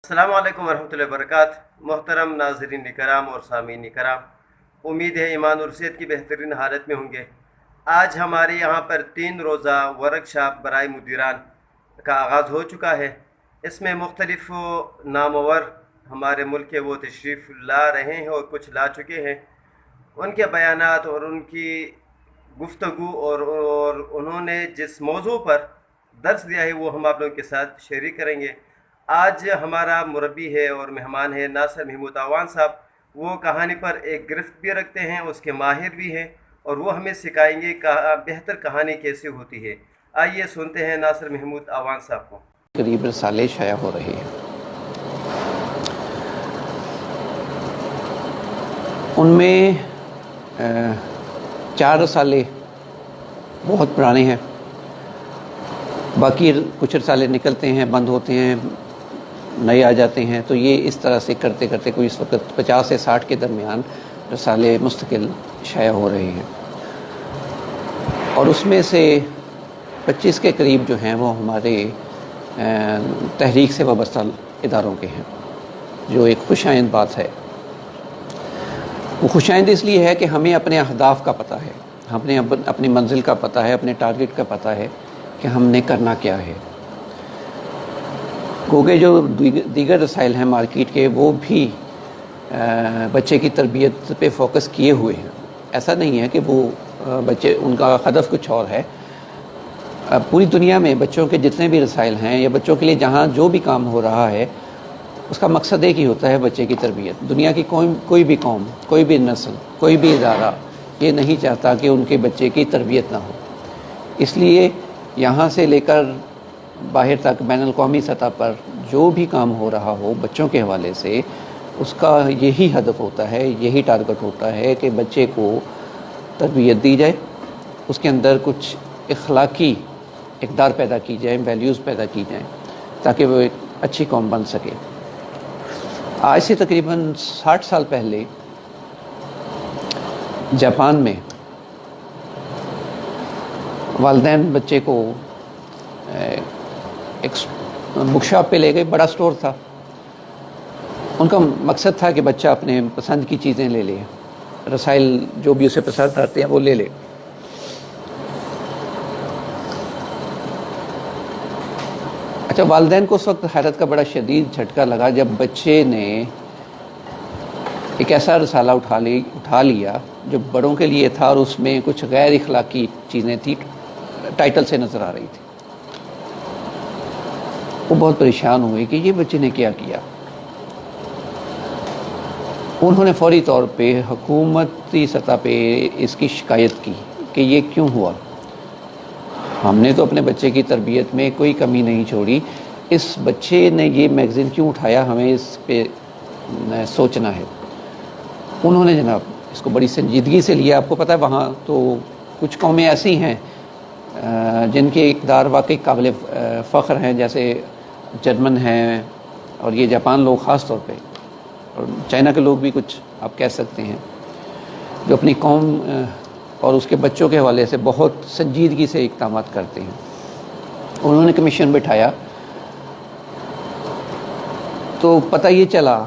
السلام علیکم ورحمۃ اللہ وبرکاتہ۔ محترم ناظرین کرام اور سامعین کرام، امید ہے ایمان اور صحت کی بہترین حالت میں ہوں گے۔ آج ہمارے یہاں پر 3 روزہ ورکشاپ برائے مدیران کا آغاز ہو چکا ہے۔ اس میں مختلف نامور ہمارے ملک کے وہ تشریف لا رہے ہیں اور کچھ لا چکے ہیں۔ ان کے بیانات اور ان کی گفتگو اور انہوں نے جس موضوع پر درس دیا ہے وہ ہم آپ لوگوں کے ساتھ شیئر کریں گے۔ آج ہمارا مربی ہے اور مہمان ہے ناصر محمود اعوان صاحب۔ وہ کہانی پر ایک گرفت بھی رکھتے ہیں، اس کے ماہر بھی ہیں، اور وہ ہمیں سکھائیں گے بہتر کہانی کیسے ہوتی ہے۔ آئیے سنتے ہیں ناصر محمود اعوان صاحب کو۔ قریب رسالے شائع ہو رہے ہیں، ان میں 4 رسالے بہت پرانے ہیں، باقی کچھ رسالے نکلتے ہیں، بند ہوتے ہیں، نئے آ جاتے ہیں۔ تو یہ اس طرح سے کرتے کرتے کوئی اس وقت 50 سے 60 کے درمیان رسالے مستقل شائع ہو رہے ہیں، اور اس میں سے 25 کے قریب جو ہیں وہ ہمارے تحریک سے وابستہ اداروں کے ہیں، جو ایک خوش آئند بات ہے۔ وہ خوش آئند اس لیے ہے کہ ہمیں اپنے اہداف کا پتہ ہے، ہمیں اپنی منزل کا پتہ ہے، اپنے ٹارگٹ کا پتہ ہے کہ ہم نے کرنا کیا ہے۔ کیونکہ جو دیگر رسائل ہیں مارکیٹ کے، وہ بھی بچے کی تربیت پہ فوکس کیے ہوئے ہیں۔ ایسا نہیں ہے کہ وہ بچے ان کا ہدف کچھ اور ہے۔ پوری دنیا میں بچوں کے جتنے بھی رسائل ہیں یا بچوں کے لیے جہاں جو بھی کام ہو رہا ہے، اس کا مقصد ایک ہی ہوتا ہے، بچے کی تربیت۔ دنیا کی کوئی بھی قوم، کوئی بھی نسل، کوئی بھی ادارہ یہ نہیں چاہتا کہ ان کے بچے کی تربیت نہ ہو۔ اس لیے یہاں سے لے کر باہر تک بین الاقوامی سطح پر جو بھی کام ہو رہا ہو بچوں کے حوالے سے، اس کا یہی ہدف ہوتا ہے، یہی ٹارگٹ ہوتا ہے کہ بچے کو تربیت دی جائے، اس کے اندر کچھ اخلاقی اقدار پیدا کی جائیں، ویلیوز پیدا کی جائیں، تاکہ وہ ایک اچھی قوم بن سکے۔ آج سے تقریباً 60 سال پہلے جاپان میں والدین بچے کو ایک بک شاپ پہ لے گئے، بڑا سٹور تھا۔ ان کا مقصد تھا کہ بچہ اپنے پسند کی چیزیں لے لے، رسائل جو بھی اسے پسند آتے ہیں وہ لے لے۔ اچھا، والدین کو اس وقت حیرت کا بڑا شدید جھٹکا لگا جب بچے نے ایک ایسا رسالہ اٹھا لیا جو بڑوں کے لیے تھا، اور اس میں کچھ غیر اخلاقی چیزیں تھیں، ٹائٹل سے نظر آ رہی تھی۔ وہ بہت پریشان ہوئے کہ یہ بچے نے کیا کیا۔ انہوں نے فوری طور پہ حکومتی سطح پہ اس کی شکایت کی کہ یہ کیوں ہوا، ہم نے تو اپنے بچے کی تربیت میں کوئی کمی نہیں چھوڑی، اس بچے نے یہ میگزین کیوں اٹھایا، ہمیں اس پہ سوچنا ہے۔ انہوں نے جناب اس کو بڑی سنجیدگی سے لیا۔ آپ کو پتہ ہے وہاں تو کچھ قومیں ایسی ہیں جن کے اقدار واقعی قابل فخر ہیں، جیسے جرمن ہیں، اور یہ جاپان لوگ خاص طور پہ، اور چائنا کے لوگ بھی کچھ آپ کہہ سکتے ہیں، جو اپنی قوم اور اس کے بچوں کے حوالے سے بہت سنجیدگی سے اقدامات کرتے ہیں۔ انہوں نے کمیشن بٹھایا تو پتہ یہ چلا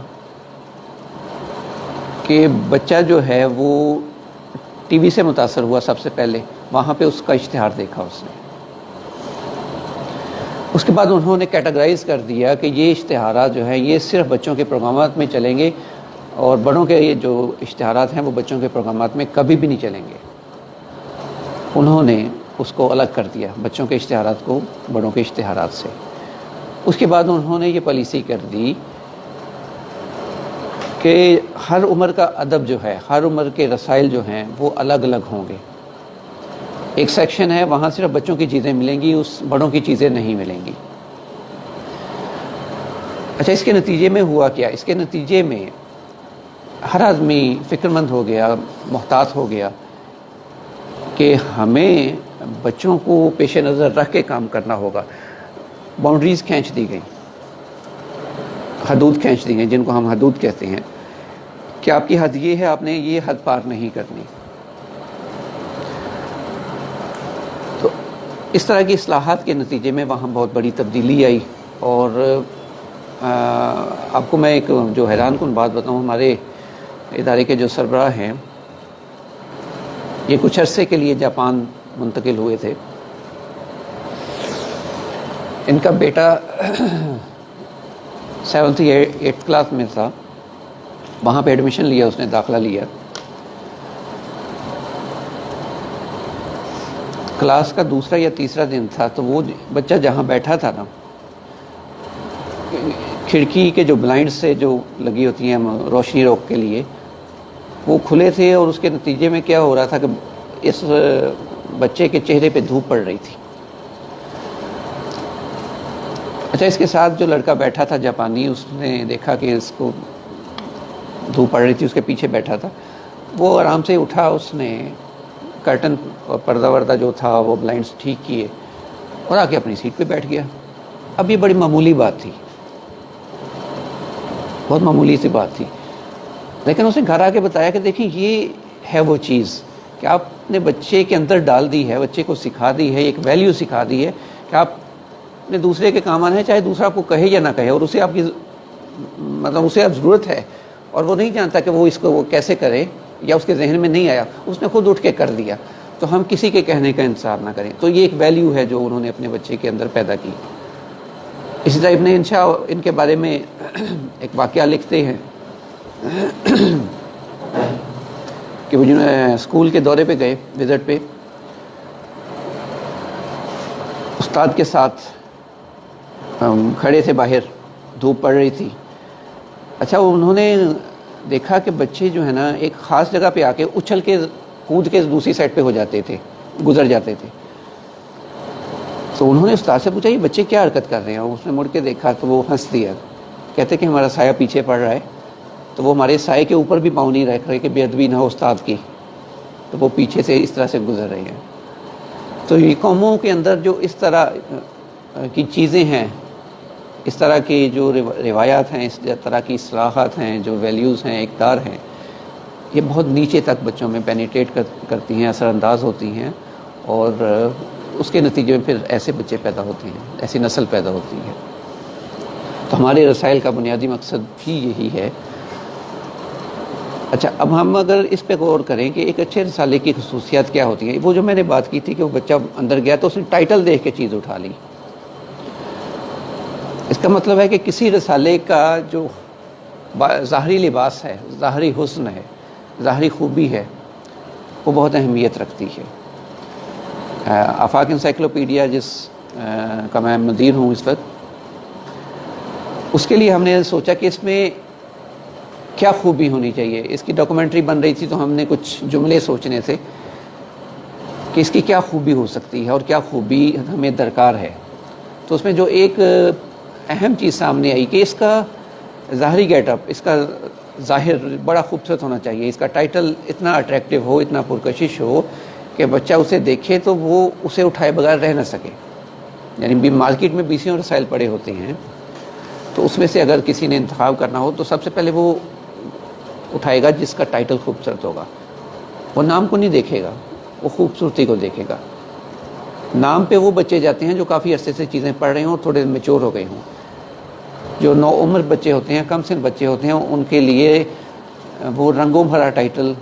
کہ بچہ جو ہے وہ ٹی وی سے متاثر ہوا سب سے پہلے، وہاں پہ اس کا اشتہار دیکھا اس نے۔ اس کے بعد انہوں نے کیٹاگرائز کر دیا کہ یہ اشتہارات جو ہیں یہ صرف بچوں کے پروگرامات میں چلیں گے، اور بڑوں کے یہ جو اشتہارات ہیں وہ بچوں کے پروگرامات میں کبھی بھی نہیں چلیں گے۔ انہوں نے اس کو الگ کر دیا، بچوں کے اشتہارات کو بڑوں کے اشتہارات سے۔ اس کے بعد انہوں نے یہ پالیسی کر دی کہ ہر عمر کا ادب جو ہے، ہر عمر کے رسائل جو ہیں وہ الگ الگ ہوں گے۔ ایک سیکشن ہے وہاں صرف بچوں کی چیزیں ملیں گی، اس بڑوں کی چیزیں نہیں ملیں گی۔ اچھا، اس کے نتیجے میں ہوا کیا؟ اس کے نتیجے میں ہر آدمی فکر مند ہو گیا، محتاط ہو گیا کہ ہمیں بچوں کو پیش نظر رکھ کے کام کرنا ہوگا۔ باؤنڈریز کھینچ دی گئیں، حدود کھینچ دی گئیں، جن کو ہم حدود کہتے ہیں، کہ آپ کی حد یہ ہے، آپ نے یہ حد پار نہیں کرنی۔ تو اس طرح کی اصلاحات کے نتیجے میں وہاں بہت بڑی تبدیلی آئی، اور آپ کو میں ایک جو حیران کن بات بتاؤں، ہمارے ادارے کے جو سربراہ ہیں یہ کچھ عرصے کے لیے جاپان منتقل ہوئے تھے. ان کا بیٹا 7th یا 8th کلاس میں تھا، وہاں پہ ایڈمیشن لیا، اس نے داخلہ لیا. کلاس کا دوسرا یا تیسرا دن تھا، تو وہ بچہ جہاں بیٹھا تھا نا، کھڑکی کے جو بلائنڈ سے جو لگی ہوتی ہیں روشنی روک کے لیے، وہ کھلے تھے، اور اس کے نتیجے میں کیا ہو رہا تھا کہ اس بچے کے چہرے پہ دھوپ پڑ رہی تھی. اچھا، اس کے ساتھ جو لڑکا بیٹھا تھا جاپانی، اس نے دیکھا کہ اس کو دھوپ پڑ رہی تھی، اس کے پیچھے بیٹھا تھا، وہ آرام سے اٹھا، اس نے کرٹن اور پردہ وردہ جو تھا وہ بلائنڈس ٹھیک کیے اور آ کے اپنی سیٹ پہ بیٹھ گیا. اب یہ بڑی معمولی بات تھی، بہت معمولی سی بات تھی، لیکن اس نے گھر آ کے بتایا کہ دیکھیں یہ ہے وہ چیز کہ آپ نے بچے کے اندر ڈال دی ہے، بچے کو سکھا دی ہے، ایک ویلیو سکھا دی ہے کہ آپ نے دوسرے کے کام آنا ہے، چاہے دوسرا آپ کو کہے یا نہ کہے، اور اسے آپ کی اسے اب ضرورت ہے، اور وہ نہیں جانتا کہ وہ اس کو وہ کیسے کرے، یا اس کے ذہن میں نہیں آیا، اس نے خود اٹھ کے کر دیا. تو ہم کسی کے کہنے کا انتظار نہ کریں. تو یہ ایک ویلیو ہے جو انہوں نے اپنے بچے کے اندر پیدا کی. اسی طرح ابن انشا ان کے بارے میں ایک واقعہ لکھتے ہیں کہ وہ اسکول کے دورے پہ گئے، وزٹ پہ، استاد کے ساتھ کھڑے تھے باہر، دھوپ پڑ رہی تھی. اچھا، انہوں نے دیکھا کہ بچے جو ہے نا ایک خاص جگہ پہ آ کے اچھل کے کود کے دوسری سائڈ پہ ہو جاتے تھے، گزر جاتے تھے. تو انہوں نے استاد سے پوچھا یہ بچے کیا حرکت کر رہے ہیں؟ اس نے مڑ کے دیکھا تو وہ ہنس دیا، کہتے کہ ہمارا سایہ پیچھے پڑ رہا ہے، تو وہ ہمارے سائے کے اوپر بھی پاؤں نہیں رکھ رہے کہ بے ادبی نہ ہو استاد کی، تو وہ پیچھے سے اس طرح سے گزر رہے ہیں. تو یہ قوموں کے اندر جو اس طرح کی چیزیں ہیں، اس طرح کی جو روایات ہیں، اس طرح کی اصلاحات ہیں، جو ویلیوز ہیں، اقدار ہیں، یہ بہت نیچے تک بچوں میں پینیٹریٹ کرتی ہیں، اثر انداز ہوتی ہیں، اور اس کے نتیجے میں پھر ایسے بچے پیدا ہوتے ہیں، ایسی نسل پیدا ہوتی ہے. تو ہمارے رسائل کا بنیادی مقصد بھی یہی ہے. اچھا، اب ہم اگر اس پہ غور کریں کہ ایک اچھے رسالے کی خصوصیات کیا ہوتی ہیں، وہ جو میں نے بات کی تھی کہ وہ بچہ اندر گیا تو اس نے ٹائٹل دیکھ کے چیز اٹھا لی. اس کا مطلب ہے کہ کسی رسالے کا جو ظاہری لباس ہے، ظاہری حسن ہے، ظاہری خوبی ہے، وہ بہت اہمیت رکھتی ہے. آفاق انسائکلوپیڈیا جس کا میں مدیر ہوں اس وقت، اس کے لیے ہم نے سوچا کہ اس میں کیا خوبی ہونی چاہیے. اس کی ڈاکومنٹری بن رہی تھی تو ہم نے کچھ جملے سوچنے تھے کہ اس کی کیا خوبی ہو سکتی ہے اور کیا خوبی ہمیں درکار ہے. تو اس میں جو ایک اہم چیز سامنے آئی کہ اس کا ظاہری گیٹ اپ، اس کا ظاہر بڑا خوبصورت ہونا چاہیے، اس کا ٹائٹل اتنا اٹریکٹیو ہو، اتنا پرکشش ہو کہ بچہ اسے دیکھے تو وہ اسے اٹھائے بغیر رہ نہ سکے. یعنی مارکیٹ میں 20 رسائل پڑے ہوتے ہیں، تو اس میں سے اگر کسی نے انتخاب کرنا ہو تو سب سے پہلے وہ اٹھائے گا جس کا ٹائٹل خوبصورت ہوگا. وہ نام کو نہیں دیکھے گا، وہ خوبصورتی کو دیکھے گا. نام پہ وہ بچے جاتے ہیں جو کافی عرصے سے چیزیں پڑھ رہے ہوں اور تھوڑے میچور ہو گئے ہوں. جو نو عمر بچے ہوتے ہیں، کم سن بچے ہوتے ہیں، ان کے لیے وہ رنگوں بھرا ٹائٹل،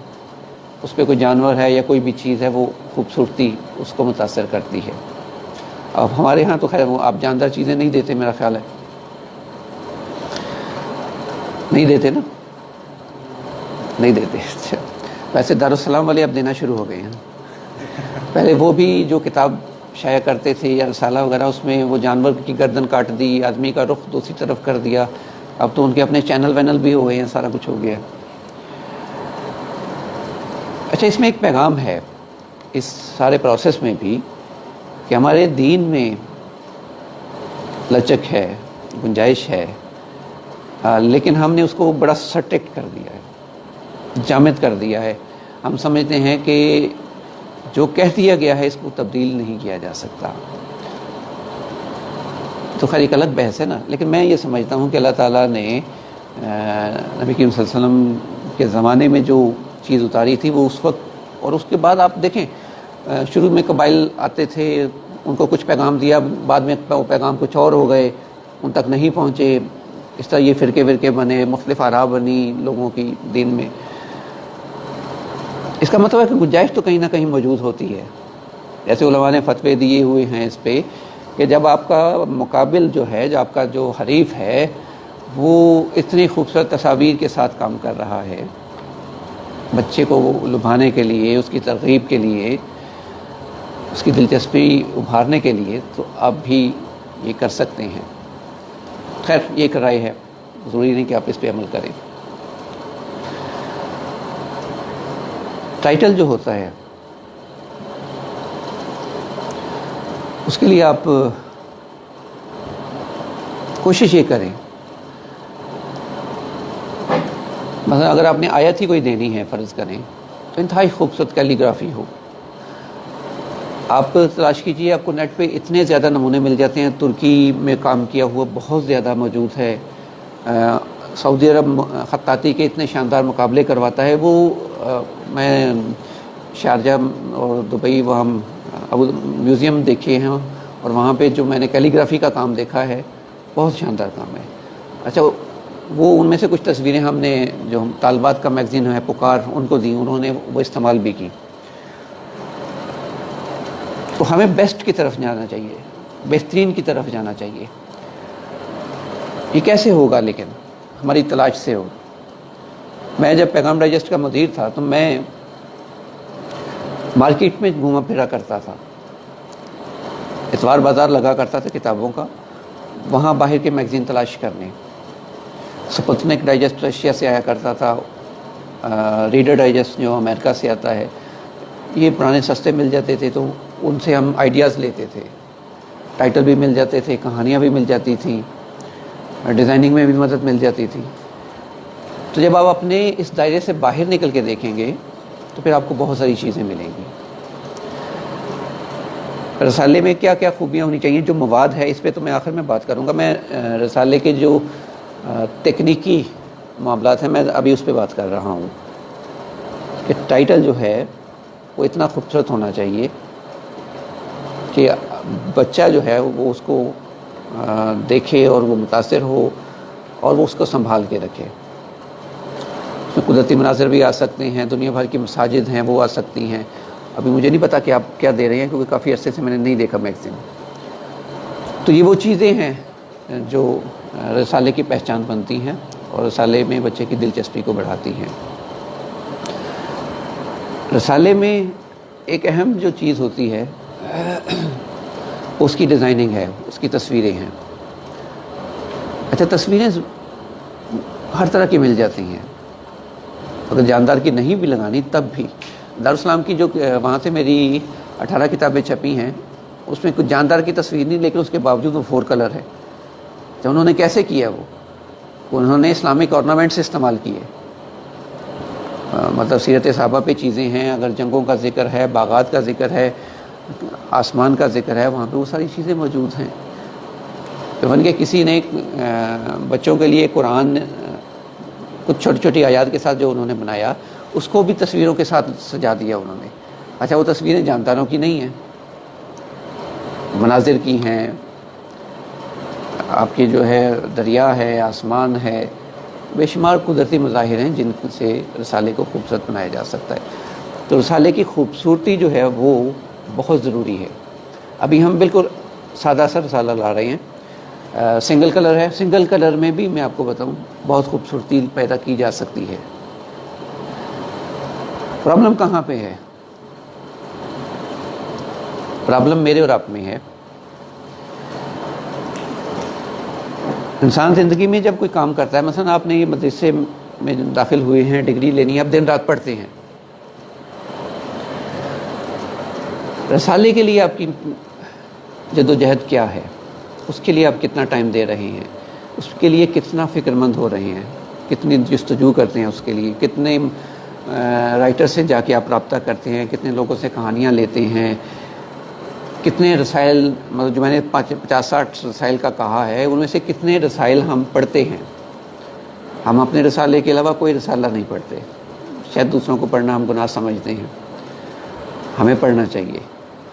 اس پہ کوئی جانور ہے یا کوئی بھی چیز ہے، وہ خوبصورتی اس کو متاثر کرتی ہے. اب ہمارے ہاں تو خیر وہ آپ جاندار چیزیں نہیں دیتے، میرا خیال ہے نہیں دیتے نا، نہیں دیتے. اچھا، ویسے دارالسلام والے اب دینا شروع ہو گئے ہیں. پہلے وہ بھی جو کتاب شائع کرتے تھے یا رسالہ وغیرہ، اس میں وہ جانور کی گردن کاٹ دی، آدمی کا رخ دوسری طرف کر دیا. اب تو ان کے اپنے چینل وینل بھی ہو گئے ہیں، سارا کچھ ہو گیا. اچھا، اس میں ایک پیغام ہے اس سارے پروسیس میں بھی کہ ہمارے دین میں لچک ہے، گنجائش ہے، لیکن ہم نے اس کو بڑا سٹرکٹ کر دیا ہے، جامد کر دیا ہے. ہم سمجھتے ہیں کہ جو کہہ دیا گیا ہے اس کو تبدیل نہیں کیا جا سکتا. تو خیر ایک الگ بحث ہے نا، لیکن میں یہ سمجھتا ہوں کہ اللہ تعالیٰ نے نبی کریم صلی اللہ علیہ وسلم کے زمانے میں جو چیز اتاری تھی وہ اس وقت، اور اس کے بعد آپ دیکھیں شروع میں قبائل آتے تھے، ان کو کچھ پیغام دیا، بعد میں وہ پیغام کچھ اور ہو گئے، ان تک نہیں پہنچے. اس طرح یہ فرقے بنے، مختلف آراء بنی لوگوں کی دین میں. اس کا مطلب ہے کہ گنجائش تو کہیں نہ کہیں موجود ہوتی ہے. جیسے علماء نے فتوے دیے ہوئے ہیں اس پہ کہ جب آپ کا مقابل جو ہے، جو آپ کا جو حریف ہے، وہ اتنی خوبصورت تصاویر کے ساتھ کام کر رہا ہے، بچے کو لبھانے کے لیے، اس کی ترغیب کے لیے، اس کی دلچسپی ابھارنے کے لیے، تو آپ بھی یہ کر سکتے ہیں. خیر یہ ایک رائے ہے، ضروری نہیں کہ آپ اس پہ عمل کریں. ٹائٹل جو ہوتا ہے اس کے لیے آپ کوشش یہ کریں، مثلا اگر آپ نے آیت ہی کوئی دینی ہے فرض کریں تو انتہائی خوبصورت کیلی گرافی ہو. آپ تلاش کیجئے، آپ کو نیٹ پہ اتنے زیادہ نمونے مل جاتے ہیں. ترکی میں کام کیا ہوا بہت زیادہ موجود ہے. سعودی عرب خطاطی کے اتنے شاندار مقابلے کرواتا ہے. وہ میں شارجہ اور دبئی وہاں میوزیم دیکھے ہیں، اور وہاں پہ جو میں نے کیلی گرافی کا کام دیکھا ہے بہت شاندار کام ہے. اچھا وہ ان میں سے کچھ تصویریں ہم نے جو طالبات کا میگزین ہے پکار ان کو دی، انہوں نے وہ استعمال بھی کی. تو ہمیں بیسٹ کی طرف جانا چاہیے، بہترین کی طرف جانا چاہیے. یہ کیسے ہوگا؟ لیکن ہماری تلاش سے ہو. میں جب پیغام ڈائجسٹ کا مدیر تھا تو میں مارکیٹ میں گھوما پھرا کرتا تھا، اتوار بازار لگا کرتا تھا کتابوں کا، وہاں باہر کے میگزین تلاش کرنے. سپوتنک ڈائجسٹ رشیا سے آیا کرتا تھا، ریڈر ڈائجسٹ جو امریکہ سے آتا ہے، یہ پرانے سستے مل جاتے تھے تو ان سے ہم آئیڈیاز لیتے تھے. ٹائٹل بھی مل جاتے تھے، کہانیاں بھی مل جاتی تھیں، ڈیزائننگ میں بھی مدد مل جاتی تھی. تو جب آپ اپنے اس دائرے سے باہر نکل کے دیکھیں گے تو پھر آپ کو بہت ساری چیزیں ملیں گی. رسالے میں کیا کیا خوبیاں ہونی چاہیے، جو مواد ہے اس پہ تو میں آخر میں بات کروں گا. میں رسالے کے جو تکنیکی معاملات ہیں میں ابھی اس پہ بات کر رہا ہوں کہ ٹائٹل جو ہے وہ اتنا خوبصورت ہونا چاہیے کہ بچہ جو ہے وہ اس کو دیکھے اور وہ متاثر ہو اور وہ اس کو سنبھال کے رکھے. اس میں قدرتی مناظر بھی آ سکتے ہیں، دنیا بھر کی مساجد ہیں وہ آ سکتی ہیں. ابھی مجھے نہیں پتا کہ آپ کیا دے رہے ہیں کیونکہ کافی عرصے سے میں نے نہیں دیکھا میگزین. تو یہ وہ چیزیں ہیں جو رسالے کی پہچان بنتی ہیں اور رسالے میں بچے کی دلچسپی کو بڑھاتی ہیں. رسالے میں ایک اہم جو چیز ہوتی ہے اس کی ڈیزائننگ ہے، اس کی تصویریں ہیں. اچھا تصویریں ہر طرح کی مل جاتی ہیں، اگر جاندار کی نہیں بھی لگانی تب بھی. دارالسلام کی جو وہاں سے میری 18 کتابیں چھپی ہیں اس میں کچھ جاندار کی تصویر نہیں، لیکن اس کے باوجود وہ 4 کلر ہے. تو انہوں نے کیسے کیا؟ وہ انہوں نے اسلامک آرنامنٹس استعمال کیے. مطلب سیرت صحابہ پہ چیزیں ہیں، اگر جنگوں کا ذکر ہے، باغات کا ذکر ہے، آسمان کا ذکر ہے، وہاں پہ وہ ساری چیزیں موجود ہیں. تو بن کے کسی نے بچوں کے لیے قرآن کچھ چھوٹی چھوٹی آیات کے ساتھ جو انہوں نے بنایا اس کو بھی تصویروں کے ساتھ سجا دیا انہوں نے. اچھا وہ تصویریں جانداروں کی نہیں ہیں، مناظر کی ہیں. آپ کی جو ہے دریا ہے، آسمان ہے، بے شمار قدرتی مظاہر ہیں جن سے رسالے کو خوبصورت بنایا جا سکتا ہے. تو رسالے کی خوبصورتی جو ہے وہ بہت ضروری ہے. ابھی ہم بالکل سادہ سا رسالہ لا رہے ہیں، سنگل کلر ہے. سنگل کلر میں بھی میں آپ کو بتاؤں بہت خوبصورتی پیدا کی جا سکتی ہے. پرابلم کہاں پہ ہے؟ پرابلم میرے اور آپ میں ہے. انسان زندگی میں جب کوئی کام کرتا ہے، مثلا آپ نے یہ مدرسے میں داخل ہوئے ہیں، ڈگری لینی ہے، اب دن رات پڑھتے ہیں. رسالے کے لیے آپ کی جدوجہد کیا ہے؟ اس کے لیے آپ کتنا ٹائم دے رہے ہیں؟ اس کے لیے کتنا فکر مند ہو رہے ہیں؟ کتنی جستجو کرتے ہیں اس کے لیے؟ کتنے رائٹر سے جا کے آپ رابطہ کرتے ہیں؟ کتنے لوگوں سے کہانیاں لیتے ہیں؟ کتنے رسائل، مطلب جو میں نے 50-60 رسائل کا کہا ہے ان میں سے کتنے رسائل ہم پڑھتے ہیں؟ ہم اپنے رسالے کے علاوہ کوئی رسالہ نہیں پڑھتے. شاید دوسروں کو پڑھنا ہم گناہ سمجھتے ہیں. ہمیں پڑھنا چاہیے.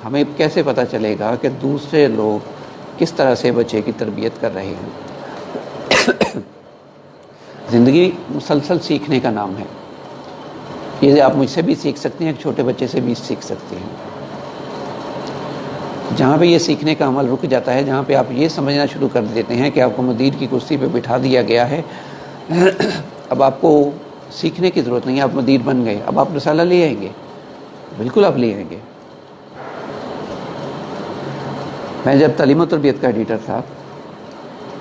ہمیں کیسے پتہ چلے گا کہ دوسرے لوگ کس طرح سے بچے کی تربیت کر رہے ہیں؟ زندگی مسلسل سیکھنے کا نام ہے. یہ آپ مجھ سے بھی سیکھ سکتے ہیں, ایک چھوٹے بچے سے بھی سیکھ سکتے ہیں. جہاں پہ یہ سیکھنے کا عمل رک جاتا ہے, جہاں پہ آپ یہ سمجھنا شروع کر دیتے ہیں کہ آپ کو مدیر کی کرسی پہ بٹھا دیا گیا ہے, اب آپ کو سیکھنے کی ضرورت نہیں ہے, آپ مدیر بن گئے, اب آپ رسالہ لے آئیں گے, بالکل آپ لے آئیں گے. میں جب تعلیم و تربیت کا ایڈیٹر تھا,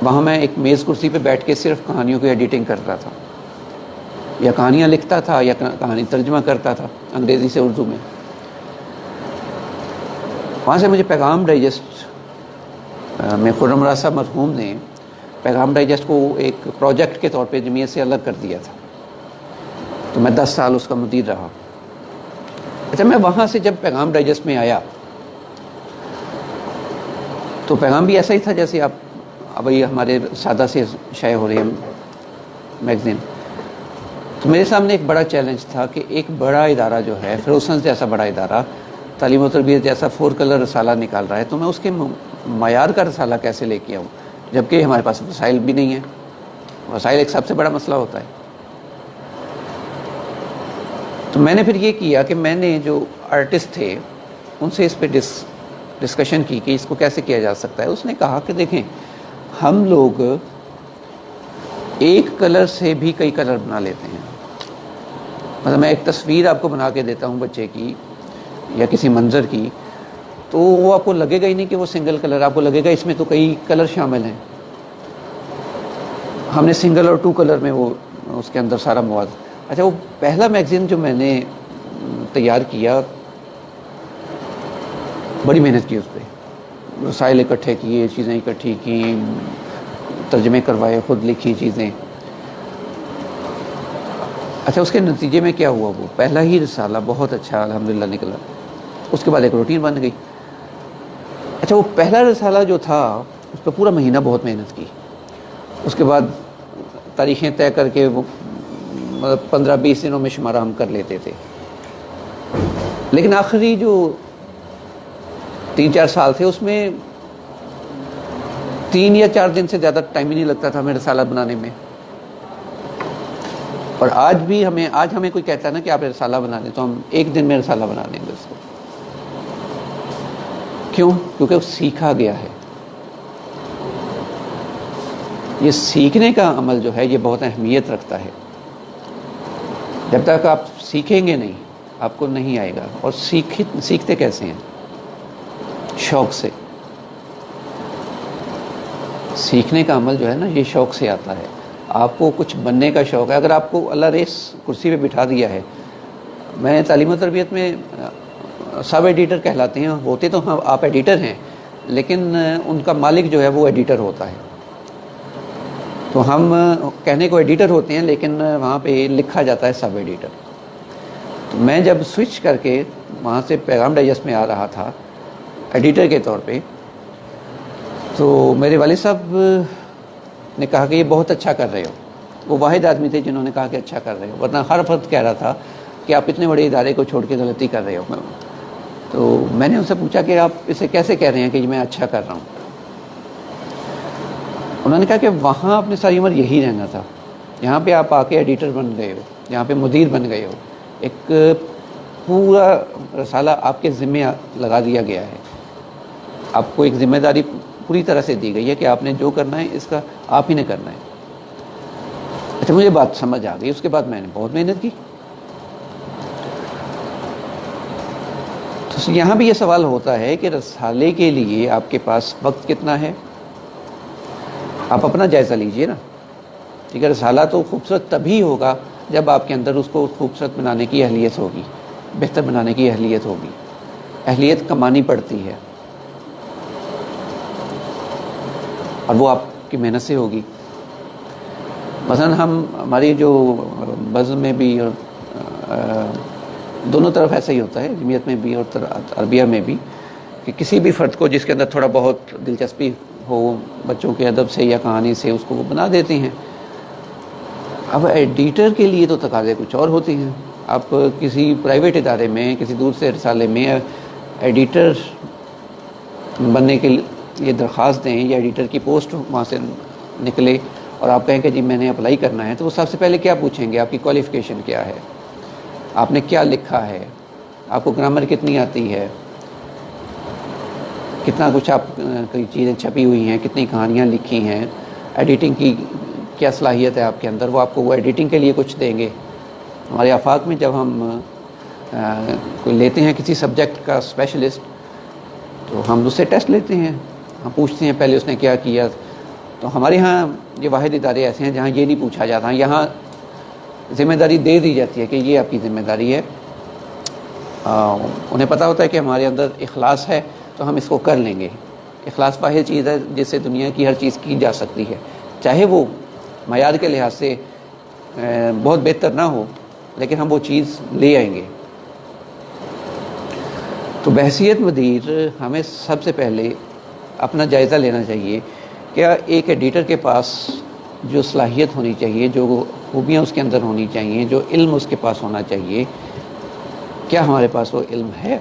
وہاں میں ایک میز کرسی پہ بیٹھ کے صرف کہانیوں کی ایڈیٹنگ کرتا تھا, یا کہانیاں لکھتا تھا یا کہانی ترجمہ کرتا تھا انگریزی سے اردو میں. وہاں سے مجھے پیغام ڈائجسٹ میں خرم راز صاحب مرحوم نے پیغام ڈائجسٹ کو ایک پروجیکٹ کے طور پہ جمعیت سے الگ کر دیا تھا, تو میں 10 سال اس کا مدیر رہا. اچھا, میں وہاں سے جب پیغام ڈائجسٹ میں آیا تو پیغام بھی ایسا ہی تھا جیسے آپ ابھی ہمارے سادہ سے شائع ہو رہی ہے میگزین. تو میرے سامنے ایک بڑا چیلنج تھا کہ ایک بڑا ادارہ جو ہے, فروسنس جیسا بڑا ادارہ تعلیم و تربیت جیسا 4 کلر رسالہ نکال رہا ہے, تو میں اس کے معیار کا رسالہ کیسے لے کے آؤں, جبکہ ہمارے پاس وسائل بھی نہیں ہیں. وسائل ایک سب سے بڑا مسئلہ ہوتا ہے. تو میں نے پھر یہ کیا کہ میں نے جو آرٹسٹ تھے ان سے اس پہ ڈسکشن کی کہ اس کو کیسے کیا جا سکتا ہے. اس نے کہا کہ دیکھیں, ہم لوگ ایک کلر سے بھی کئی کلر بنا لیتے ہیں. مطلب میں ایک تصویر آپ کو بنا کے دیتا ہوں بچے کی یا کسی منظر کی, تو وہ آپ کو لگے گا ہی نہیں کہ وہ سنگل کلر, آپ کو لگے گا اس میں تو کئی کلر شامل ہیں. ہم نے سنگل اور 2 کلر میں وہ اس کے اندر سارا مواد. اچھا, وہ پہلا میگزین جو میں نے تیار کیا, بڑی محنت کی اس پہ, رسائل اکٹھے کیے, چیزیں اکٹھی کی, ترجمے کروائے, خود لکھی چیزیں. اچھا, اس کے نتیجے میں کیا ہوا, وہ پہلا ہی رسالہ بہت اچھا الحمدللہ نکلا. اس کے بعد ایک روٹین بن گئی. اچھا, وہ پہلا رسالہ جو تھا اس پہ پورا مہینہ بہت محنت کی. اس کے بعد تاریخیں طے کر کے وہ مطلب 15-20 دنوں میں شمارہ ہم کر لیتے تھے. لیکن آخری جو 3-4 سال تھے اس میں 3 یا 4 دن سے زیادہ ٹائم ہی نہیں لگتا تھا ہمیں رسالہ بنانے میں. اور آج ہمیں کوئی کہتا ہے نا کہ آپ رسالہ بنا دیں, تو ہم 1 دن میں رسالہ بنا دیں گے اس کو. کیوں؟ کیونکہ وہ سیکھا گیا ہے. یہ سیکھنے کا عمل جو ہے یہ بہت اہمیت رکھتا ہے. جب تک آپ سیکھیں گے نہیں آپ کو نہیں آئے گا. اور سیکھتے کیسے ہیں؟ شوق سے. سیکھنے کا عمل جو ہے نا یہ شوق سے آتا ہے. آپ کو کچھ بننے کا شوق ہے. اگر آپ کو اللہ ریس کرسی پہ بٹھا دیا ہے, میں تعلیم و تربیت میں سب ایڈیٹر کہلاتے ہیں, ہوتے تو آپ ایڈیٹر ہیں لیکن ان کا مالک جو ہے وہ ایڈیٹر ہوتا ہے. تو ہم کہنے کو ایڈیٹر ہوتے ہیں لیکن وہاں پہ لکھا جاتا ہے سب ایڈیٹر. تو میں جب سوئچ کر کے وہاں سے پیغام ڈائجسٹ میں آ رہا تھا ایڈیٹر کے طور پہ, تو میرے والد صاحب نے کہا کہ یہ بہت اچھا کر رہے ہو. وہ واحد آدمی تھے جنہوں نے کہا کہ اچھا کر رہے ہو, ورنہ ہر فرد کہہ رہا تھا کہ آپ اتنے بڑے ادارے کو چھوڑ کے غلطی کر رہے ہو. تو میں نے ان سے پوچھا کہ آپ اسے کیسے کہہ رہے ہیں کہ میں اچھا کر رہا ہوں. انہوں نے کہا کہ وہاں اپنی ساری عمر یہی رہنا تھا, یہاں پہ آپ آ کے ایڈیٹر بن گئے ہو, یہاں پہ مدیر بن گئے ہو, ایک پورا رسالہ آپ کے ذمہ لگا دیا گیا ہے. آپ کو ایک ذمہ داری پوری طرح سے دی گئی ہے کہ آپ نے جو کرنا ہے اس کا آپ ہی نے کرنا ہے. اچھا, مجھے بات سمجھ آ گئی. اس کے بعد میں نے بہت محنت کی. تو یہاں بھی یہ سوال ہوتا ہے کہ رسالے کے لیے آپ کے پاس وقت کتنا ہے. آپ اپنا جائزہ لیجئے نا. ٹھیک ہے, رسالہ تو خوبصورت تبھی ہوگا جب آپ کے اندر اس کو خوبصورت بنانے کی اہلیت ہوگی, بہتر بنانے کی اہلیت ہوگی. اہلیت کمانی پڑتی ہے اور وہ آپ کی محنت سے ہوگی. مثلا ہماری جو بزم میں بھی اور دونوں طرف ایسا ہی ہوتا ہے, جمعیت میں بھی اور عربیہ میں بھی, کہ کسی بھی فرد کو جس کے اندر تھوڑا بہت دلچسپی ہو بچوں کے ادب سے یا کہانی سے, اس کو وہ بنا دیتے ہیں. اب ایڈیٹر کے لیے تو تقاضے کچھ اور ہوتے ہیں. آپ کسی پرائیویٹ ادارے میں کسی دوسرے رسالے میں ایڈیٹر بننے کے لیے درخواست دیں یا ایڈیٹر کی پوسٹ وہاں سے نکلے, اور آپ کہیں کہ جی میں نے اپلائی کرنا ہے، تو وہ سب سے پہلے کیا پوچھیں گے؟ آپ کی کوالیفیکیشن کیا ہے، آپ نے کیا لکھا ہے، آپ کو گرامر کتنی آتی ہے، کتنا کچھ آپ کی چیزیں چھپی ہوئی ہیں، کتنی کہانیاں لکھی ہیں، ایڈیٹنگ کی کیا صلاحیت ہے آپ کے اندر، وہ آپ کو وہ ایڈیٹنگ کے لیے کچھ دیں گے۔ ہمارے آفاق میں جب ہم کوئی لیتے ہیں کسی سبجیکٹ کا اسپیشلسٹ، تو ہم اس سے ٹیسٹ لیتے ہیں، ہم پوچھتے ہیں پہلے اس نے کیا کیا۔ تو ہمارے ہاں یہ واحد ادارے ایسے ہیں جہاں یہ نہیں پوچھا جاتا، یہاں ذمہ داری دے دی جاتی ہے کہ یہ آپ کی ذمہ داری ہے۔ انہیں پتہ ہوتا ہے کہ ہمارے اندر اخلاص ہے تو ہم اس کو کر لیں گے۔ اخلاص واحد چیز ہے جس سے دنیا کی ہر چیز کی جا سکتی ہے، چاہے وہ معیار کے لحاظ سے بہت بہتر نہ ہو، لیکن ہم وہ چیز لے آئیں گے۔ تو بحیثیت مدیر ہمیں سب سے پہلے اپنا جائزہ لینا چاہیے کہ ایک ایڈیٹر کے پاس جو صلاحیت ہونی چاہیے، جو خوبیاں اس کے اندر ہونی چاہیے، جو علم اس کے پاس ہونا چاہیے، کیا ہمارے پاس وہ علم ہے،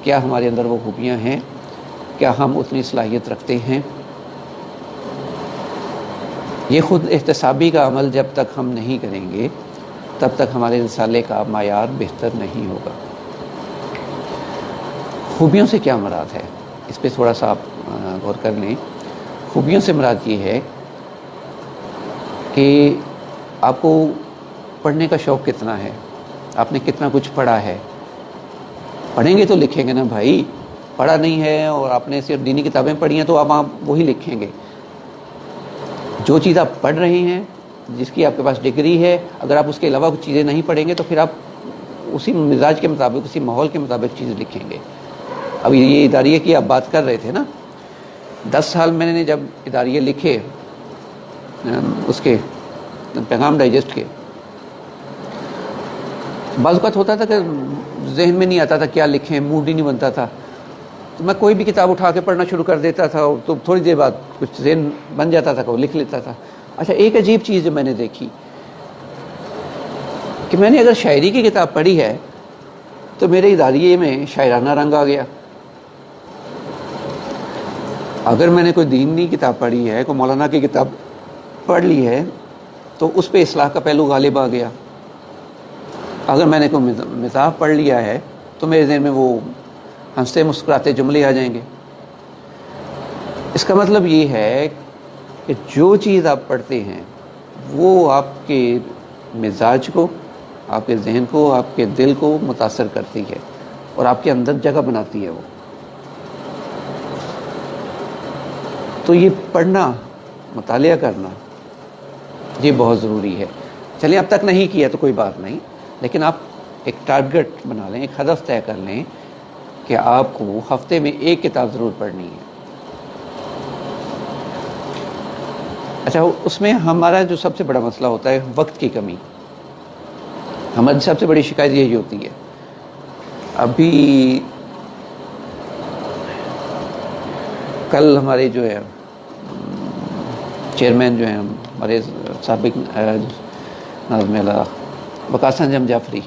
کیا ہمارے اندر وہ خوبیاں ہیں، کیا ہم اتنی صلاحیت رکھتے ہیں۔ یہ خود احتسابی کا عمل جب تک ہم نہیں کریں گے تب تک ہمارے رسالے کا معیار بہتر نہیں ہوگا۔ خوبیوں سے کیا مراد ہے، اس پہ تھوڑا سا آپ غور کر لیں۔ خوبیوں سے مراد یہ ہے کہ آپ کو پڑھنے کا شوق کتنا ہے، آپ نے کتنا کچھ پڑھا ہے۔ پڑھیں گے تو لکھیں گے نا بھائی، پڑھا نہیں ہے اور آپ نے صرف دینی کتابیں پڑھی ہیں تو اب آپ وہی لکھیں گے۔ جو چیز آپ پڑھ رہے ہیں، جس کی آپ کے پاس ڈگری ہے، اگر آپ اس کے علاوہ کچھ چیزیں نہیں پڑھیں گے تو پھر آپ اسی مزاج کے مطابق، اسی ماحول کے مطابق چیز لکھیں گے۔ اب یہ اداریے کی آپ بات کر رہے تھے نا، 10 سال میں نے جب اداریے لکھے اس کے پیغام ڈائجسٹ کے، بعض اوقات ہوتا تھا کہ ذہن میں نہیں آتا تھا کیا لکھیں، موڈ ہی نہیں بنتا تھا، تو میں کوئی بھی کتاب اٹھا کے پڑھنا شروع کر دیتا تھا، تو تھوڑی دیر بعد کچھ ذہن بن جاتا تھا کہ وہ لکھ لیتا تھا۔ اچھا، ایک عجیب چیز جو میں نے دیکھی کہ میں نے اگر شاعری کی کتاب پڑھی ہے تو میرے اداریے میں شاعرانہ رنگ آ گیا۔ اگر میں نے کوئی دینی کتاب پڑھی ہے، کوئی مولانا کی کتاب پڑھ لی ہے تو اس پہ اصلاح کا پہلو غالب آ گیا۔ اگر میں نے کوئی مزاح پڑھ لیا ہے تو میرے ذہن میں وہ ہنستے مسکراتے جملے آ جائیں گے۔ اس کا مطلب یہ ہے کہ جو چیز آپ پڑھتے ہیں وہ آپ کے مزاج کو، آپ کے ذہن کو، آپ کے دل کو متاثر کرتی ہے اور آپ کے اندر جگہ بناتی ہے وہ۔ تو یہ پڑھنا، مطالعہ کرنا، یہ بہت ضروری ہے۔ چلیں اب تک نہیں کیا تو کوئی بات نہیں، لیکن آپ ایک ٹارگٹ بنا لیں، ایک ہدف طے کر لیں کہ آپ کو ہفتے میں ایک کتاب ضرور پڑھنی ہے۔ اچھا، اس میں ہمارا جو سب سے بڑا مسئلہ ہوتا ہے وقت کی کمی۔ ہماری سب سے بڑی شکایت یہی ہوتی ہے۔ ابھی کل ہمارے جو ہے چیئرمین جو ہیں ہمارے سابق ناظم اللہ وقاص انجم جعفری،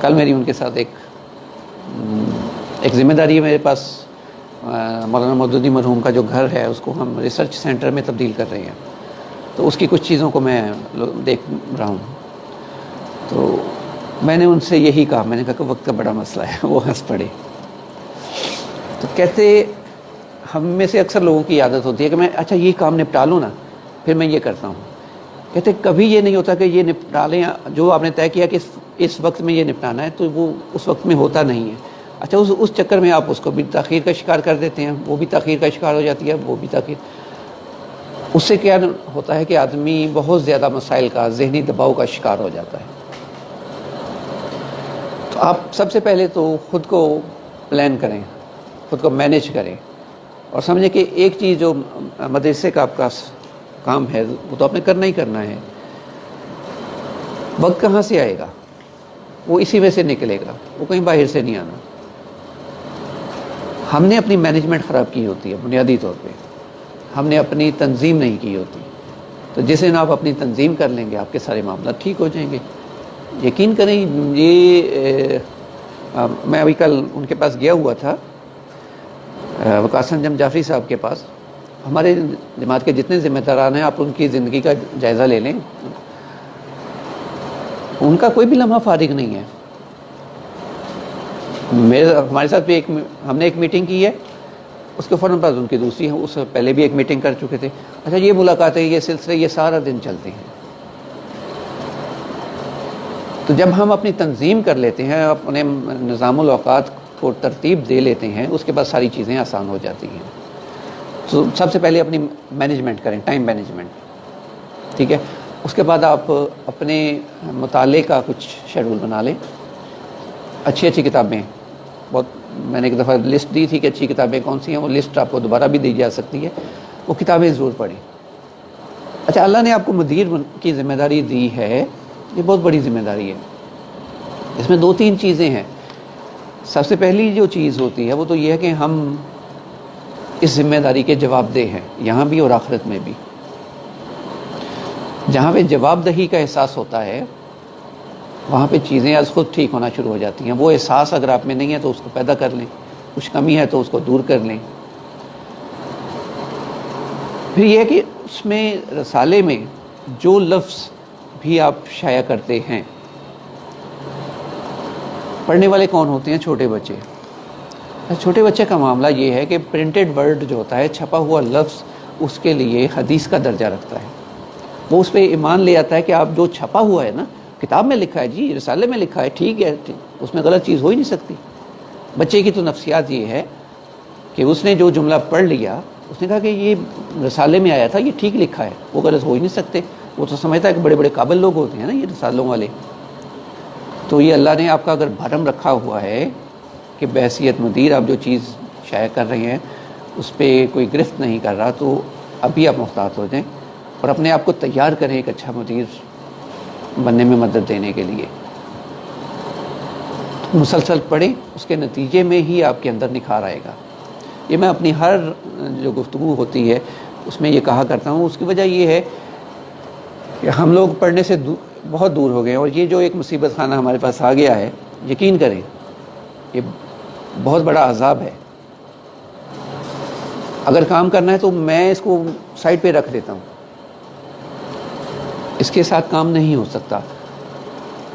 کل میری ان کے ساتھ ایک ذمہ داری ہے میرے پاس۔ مولانا مودودی مرحوم کا جو گھر ہے اس کو ہم ریسرچ سینٹر میں تبدیل کر رہے ہیں، تو اس کی کچھ چیزوں کو میں دیکھ رہا ہوں۔ تو میں نے ان سے یہی کہا، میں نے کہا کہ وقت کا بڑا مسئلہ ہے۔ وہ ہنس پڑے۔ تو کہتے ہم میں سے اکثر لوگوں کی عادت ہوتی ہے کہ میں اچھا یہ کام نپٹا لوں نا پھر میں یہ کرتا ہوں۔ کہتے کبھی یہ نہیں ہوتا کہ یہ نپٹا لیں، جو آپ نے طے کیا کہ اس وقت میں یہ نپٹانا ہے تو وہ اس وقت میں ہوتا نہیں ہے۔ اچھا، اس چکر میں آپ اس کو بھی تاخیر کا شکار کر دیتے ہیں، وہ بھی تاخیر کا شکار ہو جاتی ہے، وہ بھی تاخیر۔ اس سے کیا ہوتا ہے کہ آدمی بہت زیادہ مسائل کا، ذہنی دباؤ کا شکار ہو جاتا ہے۔ تو آپ سب سے پہلے تو خود کو پلان کریں، خود کو مینیج کریں اور سمجھیں کہ ایک چیز جو مدرسے کا آپ کا کام ہے وہ تو آپ نے کرنا ہی کرنا ہے۔ وقت کہاں سے آئے گا؟ وہ اسی میں سے نکلے گا، وہ کہیں باہر سے نہیں آنا۔ ہم نے اپنی مینجمنٹ خراب کی ہوتی ہے، بنیادی طور پہ ہم نے اپنی تنظیم نہیں کی ہوتی۔ تو جس دن آپ اپنی تنظیم کر لیں گے آپ کے سارے معاملات ٹھیک ہو جائیں گے۔ یقین کریں، یہ میں ابھی کل ان کے پاس گیا ہوا تھا، وقاص انجم جعفری صاحب کے پاس، ہمارے جماعت کے جتنے ذمہ داران ہیں آپ ان کی زندگی کا جائزہ لے لیں، ان کا کوئی بھی لمحہ فارغ نہیں ہے. ہمارے ساتھ بھی ہم نے ایک میٹنگ کی ہے، اس کے فوراً بعد ان کی دوسری ہے، اس سے پہلے بھی ایک میٹنگ کر چکے تھے. اچھا یہ ملاقاتیں، یہ سلسلے، یہ سارا دن چلتے ہیں. تو جب ہم اپنی تنظیم کر لیتے ہیں، اپنے نظام الاوقات کو ترتیب دے لیتے ہیں، اس کے بعد ساری چیزیں آسان ہو جاتی ہیں. تو سب سے پہلے اپنی مینجمنٹ کریں، ٹائم مینجمنٹ، ٹھیک ہے. اس کے بعد آپ اپنے مطالعے کا کچھ شیڈول بنا لیں. اچھی اچھی کتابیں، بہت میں نے ایک دفعہ لسٹ دی تھی کہ اچھی کتابیں کون سی ہیں، وہ لسٹ آپ کو دوبارہ بھی دی جا سکتی ہے. وہ کتابیں ضرور پڑھیں. اچھا اللہ نے آپ کو مدیر کی ذمہ داری دی ہے، یہ بہت بڑی ذمہ داری ہے. اس میں 2-3 چیزیں ہیں. سب سے پہلی جو چیز ہوتی ہے وہ تو یہ ہے کہ ہم اس ذمہ داری کے جواب دہ ہیں، یہاں بھی اور آخرت میں بھی. جہاں پہ جواب دہی کا احساس ہوتا ہے وہاں پہ چیزیں از خود ٹھیک ہونا شروع ہو جاتی ہیں. وہ احساس اگر آپ میں نہیں ہے تو اس کو پیدا کر لیں، کچھ کمی ہے تو اس کو دور کر لیں. پھر یہ ہے کہ اس میں رسالے میں جو لفظ بھی آپ شائع کرتے ہیں، پڑھنے والے کون ہوتے ہیں؟ چھوٹے بچے. چھوٹے بچے کا معاملہ یہ ہے کہ پرنٹڈ ورڈ جو ہوتا ہے، چھپا ہوا لفظ، اس کے لیے حدیث کا درجہ رکھتا ہے. وہ اس پہ ایمان لے آتا ہے کہ آپ جو چھپا ہوا ہے نا، کتاب میں لکھا ہے جی، رسالے میں لکھا ہے، ٹھیک ہے، اس میں غلط چیز ہو ہی نہیں سکتی. بچے کی تو نفسیات یہ ہے کہ اس نے جو جملہ پڑھ لیا، اس نے کہا کہ یہ رسالے میں آیا تھا، یہ ٹھیک لکھا ہے، وہ غلط ہو ہی نہیں سکتے. وہ تو سمجھتا ہے کہ بڑے بڑے قابل لوگ ہوتے ہیں نا یہ رسالوں والے. تو یہ اللہ نے آپ کا اگر بھرم رکھا ہوا ہے کہ بحیثیت مدیر آپ جو چیز شائع کر رہے ہیں اس پہ کوئی گرفت نہیں کر رہا، تو ابھی آپ محتاط ہو جائیں اور اپنے آپ کو تیار کریں ایک اچھا مدیر بننے میں مدد دینے کے لیے. مسلسل پڑھیں، اس کے نتیجے میں ہی آپ کے اندر نکھار آئے گا. یہ میں اپنی ہر جو گفتگو ہوتی ہے اس میں یہ کہا کرتا ہوں. اس کی وجہ یہ ہے کہ ہم لوگ پڑھنے سے بہت دور ہو گئے ہیں، اور یہ جو ایک مصیبت خانہ ہمارے پاس آ گیا ہے، یقین کریں یہ بہت بڑا عذاب ہے. اگر کام کرنا ہے تو میں اس کو سائڈ پہ رکھ دیتا ہوں، اس کے ساتھ کام نہیں ہو سکتا.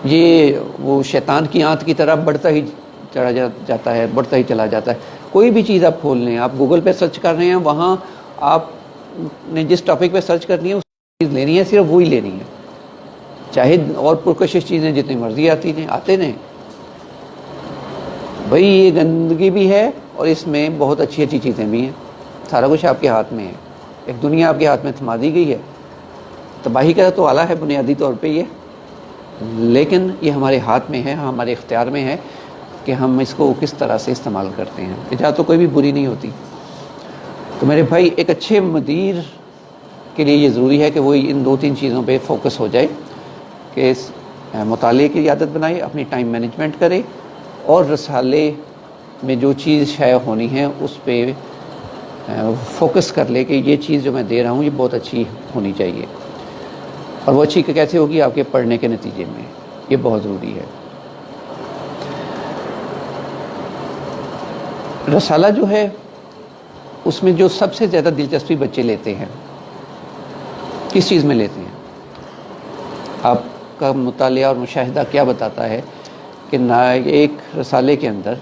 یہ وہ شیطان کی آنت کی طرح بڑھتا ہی چلا جاتا ہے، بڑھتا ہی چلا جاتا ہے. کوئی بھی چیز آپ کھول لیں، آپ گوگل پہ سرچ کر رہے ہیں، وہاں آپ نے جس ٹاپک پہ سرچ کرنی ہے اس چیز لینی ہے، صرف وہی لینی ہے، چاہے اور پرکشش چیزیں جتنی مرضی آتے ہیں. بھائی یہ گندگی بھی ہے اور اس میں بہت اچھی اچھی چیزیں بھی ہیں. سارا کچھ آپ کے ہاتھ میں ہے، ایک دنیا آپ کے ہاتھ میں تھما دی گئی ہے. تباہی کا تو آلہ ہے بنیادی طور پہ یہ، لیکن یہ ہمارے ہاتھ میں ہے، ہمارے اختیار میں ہے کہ ہم اس کو کس طرح سے استعمال کرتے ہیں. ایجاد تو کوئی بھی بری نہیں ہوتی. تو میرے بھائی ایک اچھے مدیر کے لیے یہ ضروری ہے کہ وہ ان 2-3 چیزوں پہ فوکس ہو جائے کہ مطالعے کی عادت بنائے، اپنی ٹائم مینجمنٹ کرے، اور رسالے میں جو چیز شائع ہونی ہے اس پہ فوکس کر لے کہ یہ چیز جو میں دے رہا ہوں یہ بہت اچھی ہونی چاہیے. اور وہ اچھی کیسے ہوگی؟ آپ کے پڑھنے کے نتیجے میں. یہ بہت ضروری ہے. رسالہ جو ہے اس میں جو سب سے زیادہ دلچسپی بچے لیتے ہیں، کس چیز میں لیتے ہیں؟ آپ کا مطالعہ اور مشاہدہ کیا بتاتا ہے کہ ایک رسالے کے اندر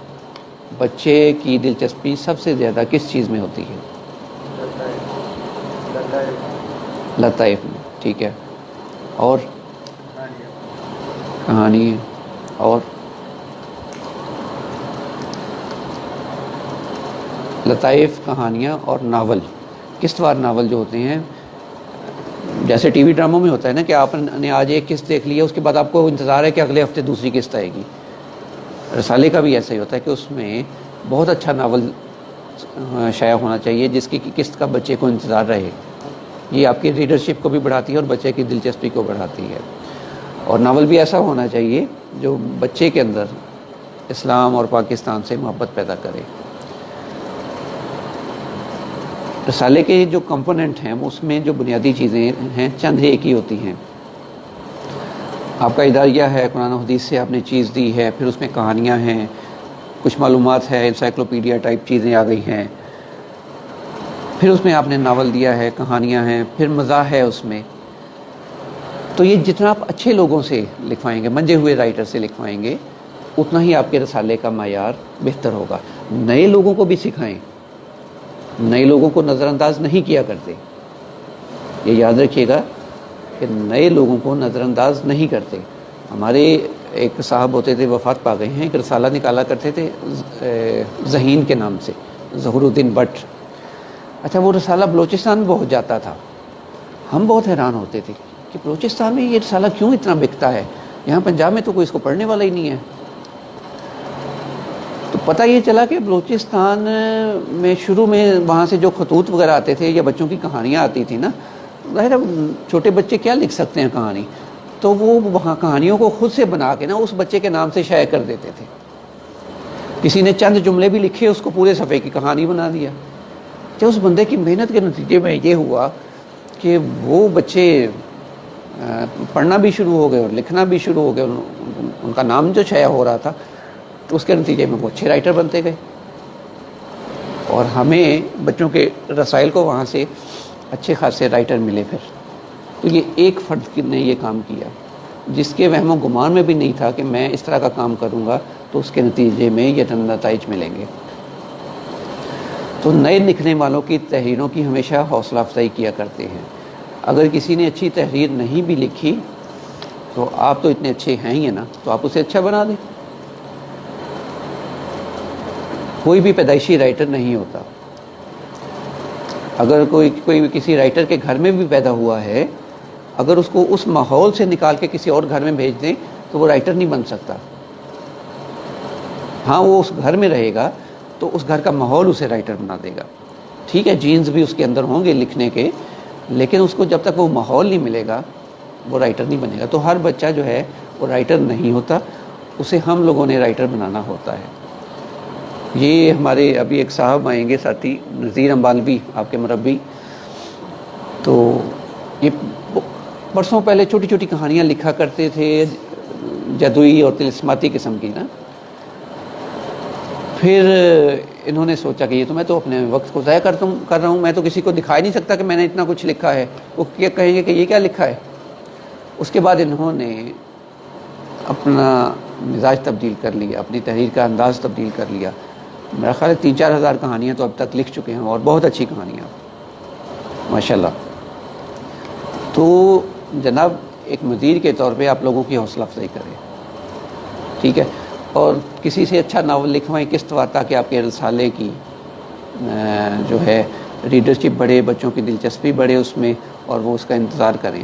بچے کی دلچسپی سب سے زیادہ کس چیز میں ہوتی ہے؟ لطائف میں. ٹھیک ہے. اور کہانی اور لطائف، کہانیاں اور ناول. قسط وار ناول جو ہوتے ہیں، جیسے ٹی وی ڈراموں میں ہوتا ہے نا کہ آپ نے آج ایک قسط دیکھ لی ہے، اس کے بعد آپ کو انتظار ہے کہ اگلے ہفتے دوسری قسط آئے گی. رسالے کا بھی ایسا ہی ہوتا ہے کہ اس میں بہت اچھا ناول شائع ہونا چاہیے جس کی قسط کا بچے کو انتظار رہے. یہ آپ کی ریڈرشپ کو بھی بڑھاتی ہے اور بچے کی دلچسپی کو بڑھاتی ہے. اور ناول بھی ایسا ہونا چاہیے جو بچے کے اندر اسلام اور پاکستان سے محبت پیدا کرے. رسالے کے جو کمپوننٹ ہیں اس میں جو بنیادی چیزیں ہیں چند ایک ہی ہوتی ہیں. آپ کا اداریہ ہے، قرآن و حدیث سے آپ نے چیز دی ہے، پھر اس میں کہانیاں ہیں، کچھ معلومات ہے، انسائکلوپیڈیا ٹائپ چیزیں آ گئی ہیں. پھر اس میں آپ نے ناول دیا ہے، کہانیاں ہیں، پھر مزاح ہے اس میں. تو یہ جتنا آپ اچھے لوگوں سے لکھوائیں گے، منجے ہوئے رائٹر سے لکھوائیں گے، اتنا ہی آپ کے رسالے کا معیار بہتر ہوگا. نئے لوگوں کو بھی سکھائیں، نئے لوگوں کو نظر انداز نہیں کیا کرتے. یہ یاد رکھیے گا کہ نئے لوگوں کو نظر انداز نہیں کرتے. ہمارے ایک صاحب ہوتے تھے، وفات پا گئے ہیں، ایک رسالہ نکالا کرتے تھے ذہین کے نام سے، ظہور الدین بٹ. اچھا، وہ رسالہ بلوچستان میں بہت جاتا تھا. ہم بہت حیران ہوتے تھے کہ بلوچستان میں یہ رسالہ کیوں اتنا بکتا ہے، یہاں پنجاب میں تو کوئی اس کو پڑھنے والا ہی نہیں ہے. تو پتہ یہ چلا کہ بلوچستان میں شروع میں وہاں سے جو خطوط وغیرہ آتے تھے یا بچوں کی کہانیاں آتی تھیں نا، ظاہر ہے چھوٹے بچے کیا لکھ سکتے ہیں کہانی، تو وہ وہاں کہانیوں کو خود سے بنا کے نا اس بچے کے نام سے شائع کر دیتے تھے. کسی نے چند جملے بھی لکھے، اس کو پورے صفحے کی کہانی بنا دیا. تو اس بندے کی محنت کے نتیجے میں یہ ہوا کہ وہ بچے پڑھنا بھی شروع ہو گئے اور لکھنا بھی شروع ہو گئے. ان کا نام جو شائع ہو رہا تھا، تو اس کے نتیجے میں وہ اچھے رائٹر بنتے گئے. اور ہمیں بچوں کے رسائل کو وہاں سے اچھے خاصے رائٹر ملے. پھر تو یہ ایک فرد نے یہ کام کیا، جس کے وہم و گمان میں بھی نہیں تھا کہ میں اس طرح کا کام کروں گا تو اس کے نتیجے میں یہ نتائج ملیں گے. تو نئے لکھنے والوں کی تحریروں کی ہمیشہ حوصلہ افزائی کیا کرتے ہیں. اگر کسی نے اچھی تحریر نہیں بھی لکھی تو آپ تو اتنے اچھے ہیں ہی ہیں نا، تو آپ اسے اچھا بنا دیں. کوئی بھی پیدائشی رائٹر نہیں ہوتا. اگر کوئی کسی رائٹر کے گھر میں بھی پیدا ہوا ہے، اگر اس کو اس ماحول سے نکال کے کسی اور گھر میں بھیج دیں تو وہ رائٹر نہیں بن سکتا. ہاں، وہ اس گھر میں رہے گا تو اس گھر کا ماحول اسے رائٹر بنا دے گا. ٹھیک ہے، جینز بھی اس کے اندر ہوں گے لکھنے کے، لیکن اس کو جب تک وہ ماحول نہیں ملے گا وہ رائٹر نہیں بنے گا. تو ہر بچہ جو ہے وہ رائٹر نہیں ہوتا، اسے ہم لوگوں نے رائٹر بنانا ہوتا ہے. یہ ہمارے ابھی ایک صاحب آئیں گے ساتھی، نذیر امبالوی، آپ کے مربی. تو یہ برسوں پہلے چھوٹی چھوٹی کہانیاں لکھا کرتے تھے، جادوئی اور طلسماتی قسم کی نا. پھر انہوں نے سوچا کہ یہ تو میں تو اپنے وقت کو ضائع کر رہا ہوں، میں تو کسی کو دکھا ہی نہیں سکتا کہ میں نے اتنا کچھ لکھا ہے. وہ کیا کہیں گے کہ یہ کیا لکھا ہے. اس کے بعد انہوں نے اپنا مزاج تبدیل کر لیا، اپنی تحریر کا انداز تبدیل کر لیا. میرا خیال ہے 3-4 ہزار کہانیاں تو اب تک لکھ چکے ہیں، اور بہت اچھی کہانیاں ماشاءاللہ. تو جناب ایک مدیر کے طور پہ آپ لوگوں کی حوصلہ افزائی کریں، ٹھیک ہے، اور کسی سے اچھا ناول لکھوائیں قسط وار، تاکہ آپ کے رسالے کی جو ہے ریڈرشپ بڑھے، بچوں کی دلچسپی بڑھے اس میں، اور وہ اس کا انتظار کریں.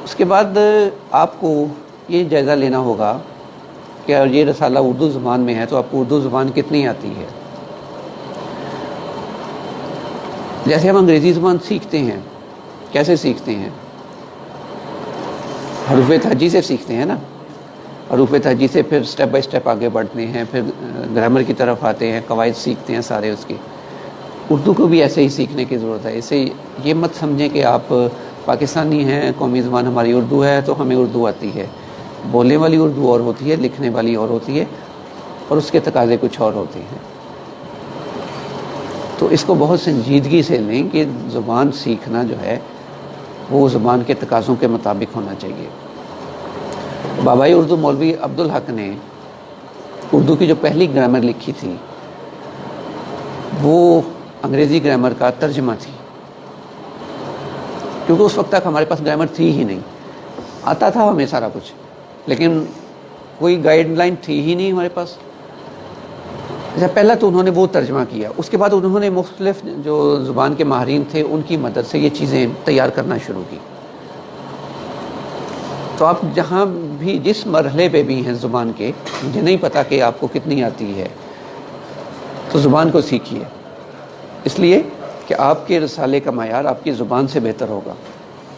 اس کے بعد آپ کو یہ جائزہ لینا ہوگا کہ یہ رسالہ اردو زبان میں ہے تو آپ کو اردو زبان کتنی آتی ہے. جیسے ہم انگریزی زبان سیکھتے ہیں، کیسے سیکھتے ہیں؟ حروف تہجی سے سیکھتے ہیں نا. حروف تہجی سے پھر سٹیپ بائی سٹیپ آگے بڑھتے ہیں، پھر گرامر کی طرف آتے ہیں، قواعد سیکھتے ہیں سارے اس کے. اردو کو بھی ایسے ہی سیکھنے کی ضرورت ہے. اسے یہ مت سمجھیں کہ آپ پاکستانی ہیں، قومی زبان ہماری اردو ہے تو ہمیں اردو آتی ہے. بولنے والی اردو اور ہوتی ہے، لکھنے والی اور ہوتی ہے، اور اس کے تقاضے کچھ اور ہوتے ہیں. تو اس کو بہت سنجیدگی سے لیں کہ زبان سیکھنا جو ہے وہ زبان کے تقاضوں کے مطابق ہونا چاہیے. بابائی اردو مولوی عبدالحق نے اردو کی جو پہلی گرامر لکھی تھی وہ انگریزی گرامر کا ترجمہ تھی، کیونکہ اس وقت تک ہمارے پاس گرامر تھی ہی نہیں. آتا تھا ہمیں سارا کچھ، لیکن کوئی گائیڈ لائن تھی ہی نہیں ہمارے پاس. اچھا، پہلا تو انہوں نے وہ ترجمہ کیا، اس کے بعد انہوں نے مختلف جو زبان کے ماہرین تھے ان کی مدد سے یہ چیزیں تیار کرنا شروع کی. تو آپ جہاں بھی جس مرحلے پہ بھی ہیں زبان کے، مجھے نہیں پتا کہ آپ کو کتنی آتی ہے، تو زبان کو سیکھیے، اس لیے کہ آپ کے رسالے کا معیار آپ کی زبان سے بہتر ہوگا،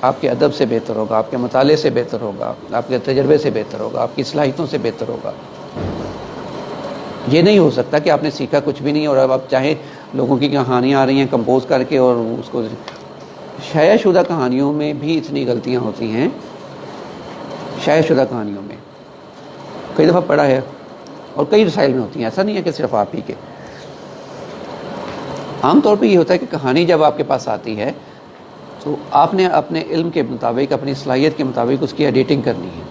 آپ کے ادب سے بہتر ہوگا، آپ کے مطالعے سے بہتر ہوگا، آپ کے تجربے سے بہتر ہوگا، آپ کی صلاحیتوں سے بہتر ہوگا. یہ نہیں ہو سکتا کہ آپ نے سیکھا کچھ بھی نہیں اور اب آپ چاہیں لوگوں کی کہانیاں آ رہی ہیں کمپوز کر کے اور اس کو. شائع شدہ کہانیوں میں بھی اتنی غلطیاں ہوتی ہیں، شائع شدہ کہانیوں میں کئی دفعہ پڑھا ہے، اور کئی رسائل میں ہوتی ہیں، ایسا نہیں ہے کہ صرف آپ ہی کے. عام طور پہ یہ ہوتا ہے کہ کہانی جب آپ کے پاس آتی ہے تو آپ نے اپنے علم کے مطابق، اپنی صلاحیت کے مطابق اس کی ایڈیٹنگ کرنی ہے.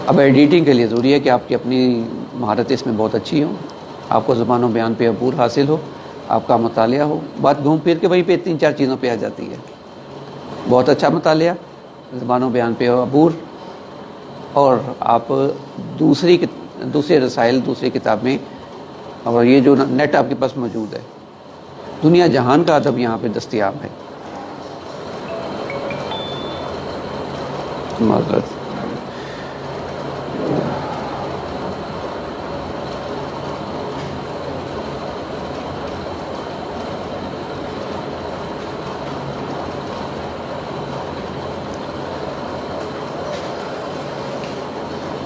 اب ایڈیٹنگ کے لیے ضروری ہے کہ آپ کی اپنی مہارت اس میں بہت اچھی ہو، آپ کو زبان و بیان پہ عبور حاصل ہو، آپ کا مطالعہ ہو. بات گھوم پھر کے وہیں پہ 3-4 چیزوں پہ آ جاتی ہے. بہت اچھا مطالعہ، زبان و بیان پہ عبور، اور آپ دوسرے رسائل، دوسری کتابیں، اور یہ جو نیٹ آپ کے پاس موجود ہے، دنیا جہان کا ادب یہاں پہ دستیاب ہے. معذرت.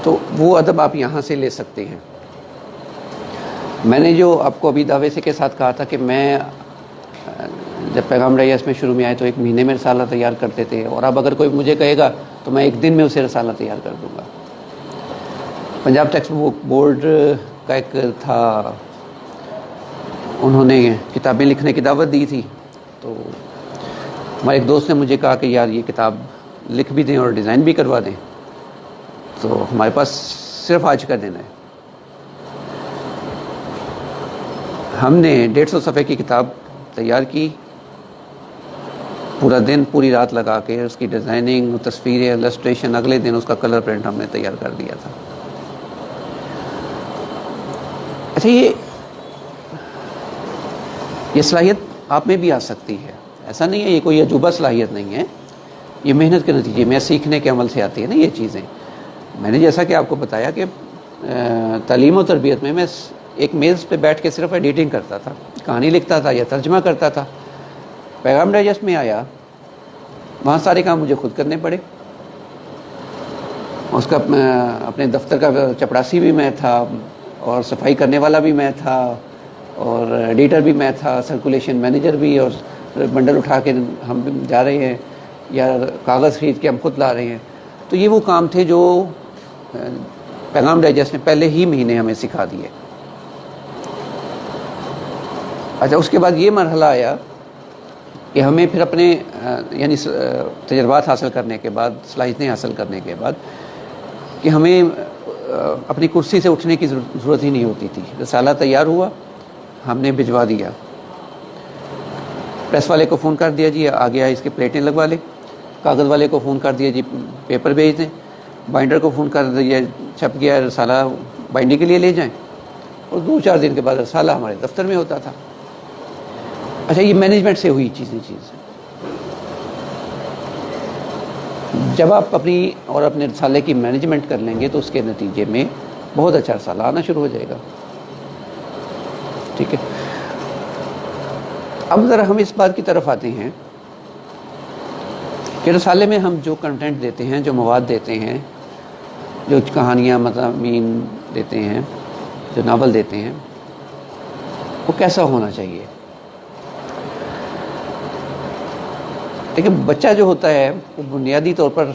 تو وہ ادب آپ یہاں سے لے سکتے ہیں. میں نے جو آپ کو ابھی دعوے سے کے ساتھ کہا تھا کہ میں جب پیغام ریاض میں شروع میں آئے تو 1 مہینے میں رسالہ تیار کرتے تھے، اور اب اگر کوئی مجھے کہے گا تو میں 1 دن میں اسے رسالہ تیار کر دوں گا. پنجاب ٹیکسٹ بک بورڈ کا ایک تھا، انہوں نے کتابیں لکھنے کی دعوت دی تھی، تو ہمارے ایک دوست نے مجھے کہا کہ یار یہ کتاب لکھ بھی دیں اور ڈیزائن بھی کروا دیں. تو ہمارے پاس صرف آج کا دن ہے. ہم نے 150 صفحے کی کتاب تیار کی، پورا دن پوری رات لگا کے اس کی ڈیزائننگ، تصویریں، السٹریشن، اگلے دن اس کا کلر پرنٹ ہم نے تیار کر دیا تھا. اچھا، یہ صلاحیت آپ میں بھی آ سکتی ہے، ایسا نہیں ہے یہ کوئی عجوبہ صلاحیت نہیں ہے، یہ محنت کے نتیجے میں، سیکھنے کے عمل سے آتی ہے نا یہ چیزیں. میں نے جیسا کہ آپ کو بتایا کہ تعلیم و تربیت میں ایک میز پہ بیٹھ کے صرف ایڈیٹنگ کرتا تھا، کہانی لکھتا تھا یا ترجمہ کرتا تھا. پیغام ڈائجسٹ میں آیا، وہاں سارے کام مجھے خود کرنے پڑے. اس کا اپنے دفتر کا چپڑاسی بھی میں تھا، اور صفائی کرنے والا بھی میں تھا، اور ایڈیٹر بھی میں تھا، سرکولیشن مینیجر بھی، اور بنڈل اٹھا کے ہم جا رہے ہیں یا کاغذ خرید کے ہم خود لا رہے ہیں. تو یہ وہ کام تھے جو پیغام ڈائجسٹ نے پہلے ہی مہینے ہمیں سکھا دیے. اچھا، اس کے بعد یہ مرحلہ آیا کہ ہمیں پھر اپنے یعنی تجربات حاصل کرنے کے بعد، صلاحیتیں حاصل کرنے کے بعد، کہ ہمیں اپنی کرسی سے اٹھنے کی ضرورت ہی نہیں ہوتی تھی. رسالہ تیار ہوا، ہم نے بھجوا دیا، پریس والے کو فون کر دیا جی آ گیا، اس کے پلیٹیں لگوا لیں. کاغذ والے کو فون کر دیا جی پیپر بھیج دیں. بائنڈر کو فون کر دیا چھپ گیا رسالہ بائنڈنگ کے لیے لے جائیں. اور 2-4 دن کے بعد رسالہ ہمارے دفتر میں ہوتا تھا. اچھا، یہ مینجمنٹ سے ہوئی چیز. جب آپ اپنی اور اپنے رسالے کی مینجمنٹ کر لیں گے تو اس کے نتیجے میں بہت اچھا رسالہ آنا شروع ہو جائے گا. ٹھیک ہے، اب ذرا ہم اس بات کی طرف آتے ہیں کہ رسالے میں ہم جو کنٹینٹ دیتے ہیں، جو مواد دیتے ہیں، جو کہانیاں، مضامین دیتے ہیں، جو ناول دیتے ہیں، وہ کیسا ہونا چاہیے. لیکن بچہ جو ہوتا ہے وہ بنیادی طور پر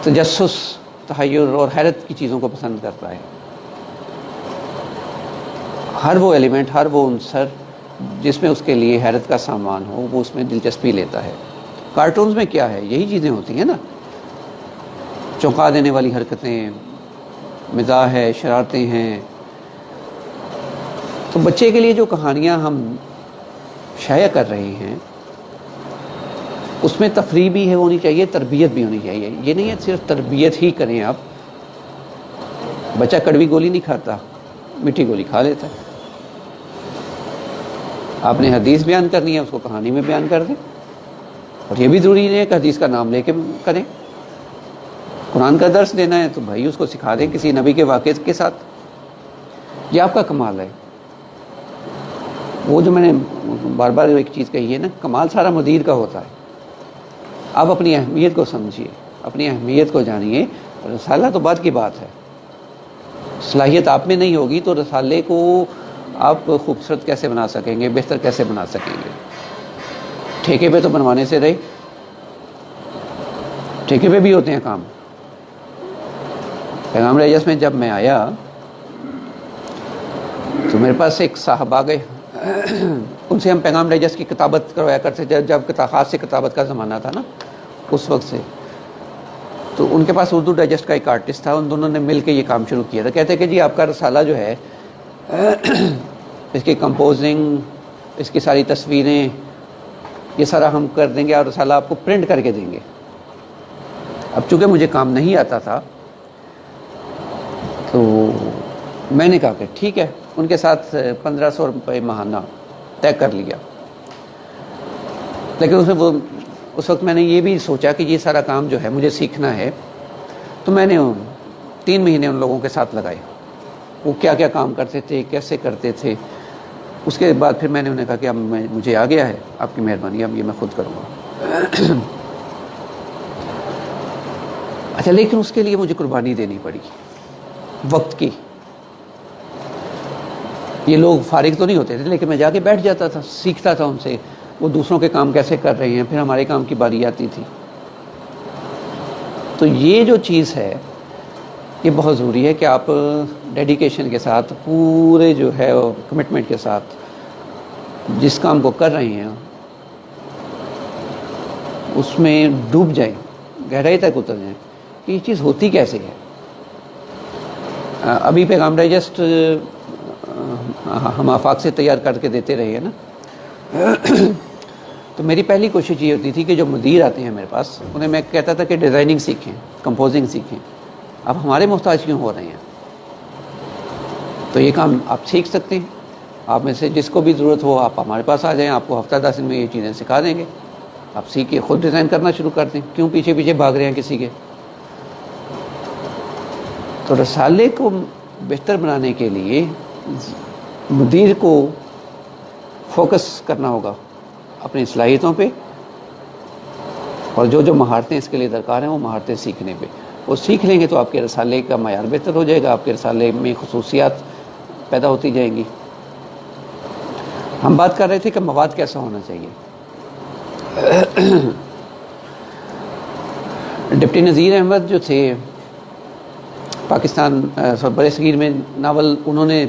تجسس، تحیر اور حیرت کی چیزوں کو پسند کرتا ہے. ہر وہ ایلیمنٹ، ہر وہ عنصر جس میں اس کے لیے حیرت کا سامان ہو، وہ اس میں دلچسپی لیتا ہے. کارٹونز میں کیا ہے؟ یہی چیزیں ہوتی ہیں نا، چونکا دینے والی حرکتیں، مزاح ہے، شرارتیں ہیں. تو بچے کے لیے جو کہانیاں ہم شائع کر رہے ہیں اس میں تفریح بھی ہے ہونی چاہیے، تربیت بھی ہونی چاہیے. یہ نہیں ہے صرف تربیت ہی کریں آپ. بچہ کڑوی گولی نہیں کھاتا، میٹھی گولی کھا لیتا ہے. آپ نے حدیث بیان کرنی ہے، اس کو کہانی میں بیان کر دیں. اور یہ بھی ضروری نہیں ہے کہ حدیث کا نام لے کے کریں. قرآن کا درس دینا ہے تو بھائی اس کو سکھا دیں کسی نبی کے واقعے کے ساتھ. یہ آپ کا کمال ہے. وہ جو میں نے بار بار ایک چیز کہی ہے نا، کمال سارا مدیر کا ہوتا ہے. آپ اپنی اہمیت کو سمجھیے، اپنی اہمیت کو جانیے. رسالہ تو بعد کی بات ہے. صلاحیت آپ میں نہیں ہوگی تو رسالے کو آپ خوبصورت کیسے بنا سکیں گے، بہتر کیسے بنا سکیں گے. ٹھیکے پہ تو بنوانے سے رہے، ٹھیکے پہ بھی ہوتے ہیں کام. پیغام ریاض میں جب میں آیا تو میرے پاس ایک صاحب آ گئے، ان سے ہم پیغام ڈائجسٹ کی کتابت کروایا کرتے تھے، جب خاص سے کتابت کا زمانہ تھا نا اس وقت سے. تو ان کے پاس اردو ڈائجسٹ کا ایک آرٹسٹ تھا، ان دونوں نے مل کے یہ کام شروع کیا تھا. کہتے کہ جی آپ کا رسالہ جو ہے اس کی کمپوزنگ، اس کی ساری تصویریں، یہ سارا ہم کر دیں گے اور رسالہ آپ کو پرنٹ کر کے دیں گے. اب چونکہ مجھے کام نہیں آتا تھا تو میں نے کہا کہ ٹھیک ہے، ان کے ساتھ 1500 روپے ماہانہ طے کر لیا. لیکن اس وقت میں نے یہ بھی سوچا کہ یہ سارا کام جو ہے مجھے سیکھنا ہے. تو میں نے 3 مہینے ان لوگوں کے ساتھ لگائے، وہ کیا کیا کام کرتے تھے، کیسے کرتے تھے. اس کے بعد پھر میں نے انہیں کہا کہ اب مجھے آ گیا ہے، آپ کی مہربانی، اب یہ میں خود کروں گا. اچھا، لیکن اس کے لیے مجھے قربانی دینی پڑی وقت کی. یہ لوگ فارغ تو نہیں ہوتے تھے، لیکن میں جا کے بیٹھ جاتا تھا، سیکھتا تھا ان سے، وہ دوسروں کے کام کیسے کر رہے ہیں، پھر ہمارے کام کی باری آتی تھی. تو یہ جو چیز ہے یہ بہت ضروری ہے کہ آپ ڈیڈیکیشن کے ساتھ، پورے جو ہے کمٹمنٹ کے ساتھ جس کام کو کر رہے ہیں اس میں ڈوب جائیں، گہرائی تک اتر جائیں کہ یہ چیز ہوتی کیسے ہے. ابھی پیغام ڈائجسٹ ہم آفاق سے تیار کر کے دیتے رہے ہیں نا. تو میری پہلی کوشش یہ ہوتی تھی کہ جو مدیر آتے ہیں میرے پاس، انہیں میں کہتا تھا کہ ڈیزائننگ سیکھیں، کمپوزنگ سیکھیں. اب ہمارے محتاج کیوں ہو رہے ہیں؟ تو یہ کام آپ سیکھ سکتے ہیں. آپ میں سے جس کو بھی ضرورت ہو آپ ہمارے پاس آ جائیں، آپ کو ہفتہ 10 دن میں یہ چیزیں سکھا دیں گے. آپ سیکھ کے خود ڈیزائن کرنا شروع کر دیں، کیوں پیچھے پیچھے بھاگ رہے ہیں کسی کے. تو رسالے کو بہتر بنانے کے لیے مدیر کو فوکس کرنا ہوگا اپنی صلاحیتوں پہ، اور جو مہارتیں اس کے لیے درکار ہیں وہ مہارتیں سیکھنے پہ. وہ سیکھ لیں گے تو آپ کے رسالے کا معیار بہتر ہو جائے گا، آپ کے رسالے میں خصوصیات پیدا ہوتی جائیں گی. ہم بات کر رہے تھے کہ مواد کیسا ہونا چاہیے. ڈپٹی نذیر احمد جو تھے پاکستان برِ صغیر میں ناول انہوں نے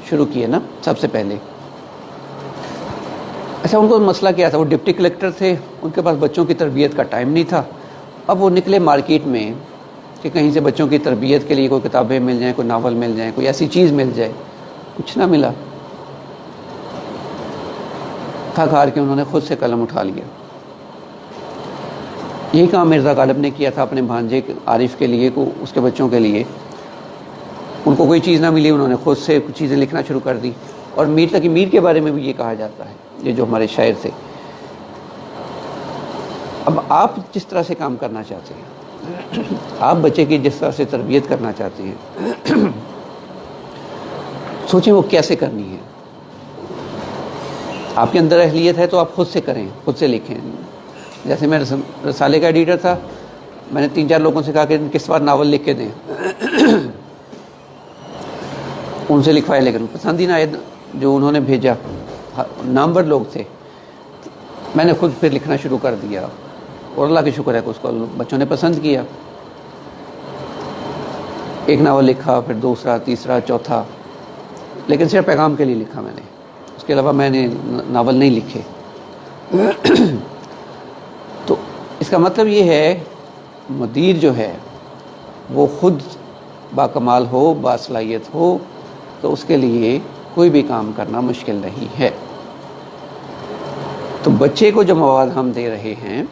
شروع کیے نا سب سے پہلے. اچھا، ان کو مسئلہ کیا تھا؟ وہ ڈپٹی کلیکٹر تھے، ان کے پاس بچوں کی تربیت کا ٹائم نہیں تھا. اب وہ نکلے مارکیٹ میں کہ کہیں سے بچوں کی تربیت کے لیے کوئی کتابیں مل جائیں، کوئی ناول مل جائیں، کوئی ایسی چیز مل جائے. کچھ نہ ملا. تھک ہار کے انہوں نے خود سے قلم اٹھا لیا. یہی کام مرزا غالب نے کیا تھا اپنے بھانجے عارف کے لیے، اس کے بچوں کے لیے. ان کو کوئی چیز نہ ملی، انہوں نے خود سے کچھ چیزیں لکھنا شروع کر دی. اور میر تقی میر کے بارے میں بھی یہ کہا جاتا ہے، یہ جو ہمارے شاعر تھے. اب آپ جس طرح سے کام کرنا چاہتے ہیں، آپ بچے کی جس طرح سے تربیت کرنا چاہتے ہیں، سوچیں وہ کیسے کرنی ہے. آپ کے اندر اہلیت ہے تو آپ خود سے کریں، خود سے لکھیں. جیسے میں رسالے کا ایڈیٹر تھا، میں نے 3-4 لوگوں سے کہا کہ کس بار ناول لکھ کے دیں. ان سے لکھوائے لیکن پسند ہی نہ آئے جو انہوں نے بھیجا. نامور لوگ تھے. میں نے خود پھر لکھنا شروع کر دیا، اور اللہ کا شکر ہے کہ اس کو بچوں نے پسند کیا. ایک ناول لکھا، پھر دوسرا، تیسرا، چوتھا، لیکن صرف پیغام کے لیے لکھا میں نے. اس کے علاوہ میں نے ناول نہیں لکھے. تو اس کا مطلب یہ ہے مدیر جو ہے وہ خود باکمال ہو، باصلاحیت ہو، تو اس کے لیے کوئی بھی کام کرنا مشکل نہیں ہے. تو بچے کو جو مواد ہم دے رہے ہیں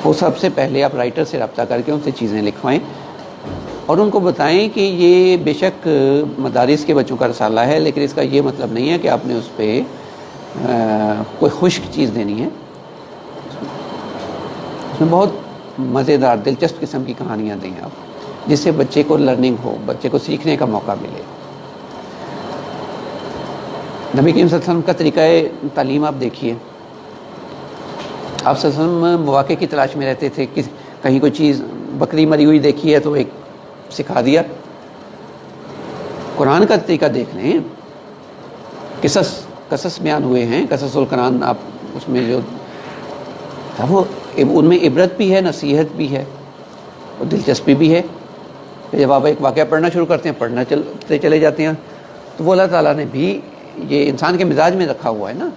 وہ سب سے پہلے آپ رائٹر سے رابطہ کر کے ان سے چیزیں لکھوائیں، اور ان کو بتائیں کہ یہ بے شک مدارس کے بچوں کا رسالہ ہے، لیکن اس کا یہ مطلب نہیں ہے کہ آپ نے اس پہ کوئی خشک چیز دینی ہے. اس میں بہت مزیدار دلچسپ قسم کی کہانیاں دیں آپ، جس سے بچے کو لرننگ ہو، بچے کو سیکھنے کا موقع ملے. نبی کریم صلی اللہ علیہ وسلم کا طریقہ تعلیم آپ دیکھیے. آپ صلی اللہ علیہ وسلم مواقع کی تلاش میں رہتے تھے کہ کہیں کوئی چیز بکری مری ہوئی دیکھی ہے تو ایک سکھا دیا. قرآن کا طریقہ دیکھ لیں، قصص بیان ہوئے ہیں، قصص القرآن. آپ اس میں جو وہ ان میں عبرت بھی ہے، نصیحت بھی ہے، اور دلچسپی بھی ہے. جب آپ ایک واقعہ پڑھنا شروع کرتے ہیں، پڑھنا چلتے چلے جاتے ہیں، تو وہ اللہ تعالیٰ نے بھی یہ انسان کے مزاج میں رکھا ہوا ہے نا.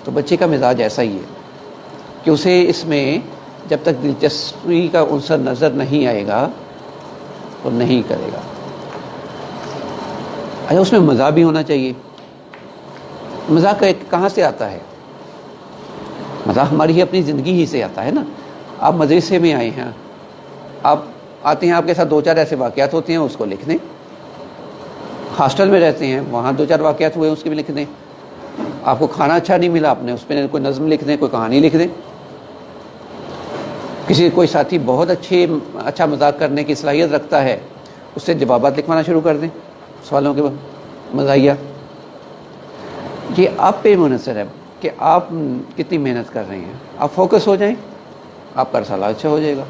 تو بچے کا مزاج ایسا ہی ہے کہ اسے اس میں جب تک دلچسپی کا عنصر نظر نہیں آئے گا تو نہیں کرے گا. اچھا اس میں مزہ بھی ہونا چاہیے. مزہ کہاں سے آتا ہے؟ مزہ ہماری اپنی زندگی ہی سے آتا ہے نا. آپ مدرسے میں آئے ہیں, آپ آتے ہیں, آپ کے ساتھ 2-4 ایسے واقعات ہوتے ہیں, اس کو لکھ دیں. ہاسٹل میں رہتے ہیں, وہاں 2-4 واقعات ہوئے, اس کے بھی لکھ دیں. آپ کو کھانا اچھا نہیں ملا, آپ نے اس پہ کوئی نظم لکھ دیں, کوئی کہانی لکھ دیں. کوئی ساتھی بہت اچھا مذاق کرنے کی صلاحیت رکھتا ہے, اس سے جوابات لکھوانا شروع کر دیں سوالوں کے مزاحیہ. یہ آپ پہ منحصر ہے کہ آپ کتنی محنت کر رہے ہیں. آپ فوکس ہو جائیں, آپ کا رسالہ اچھا ہو جائے گا.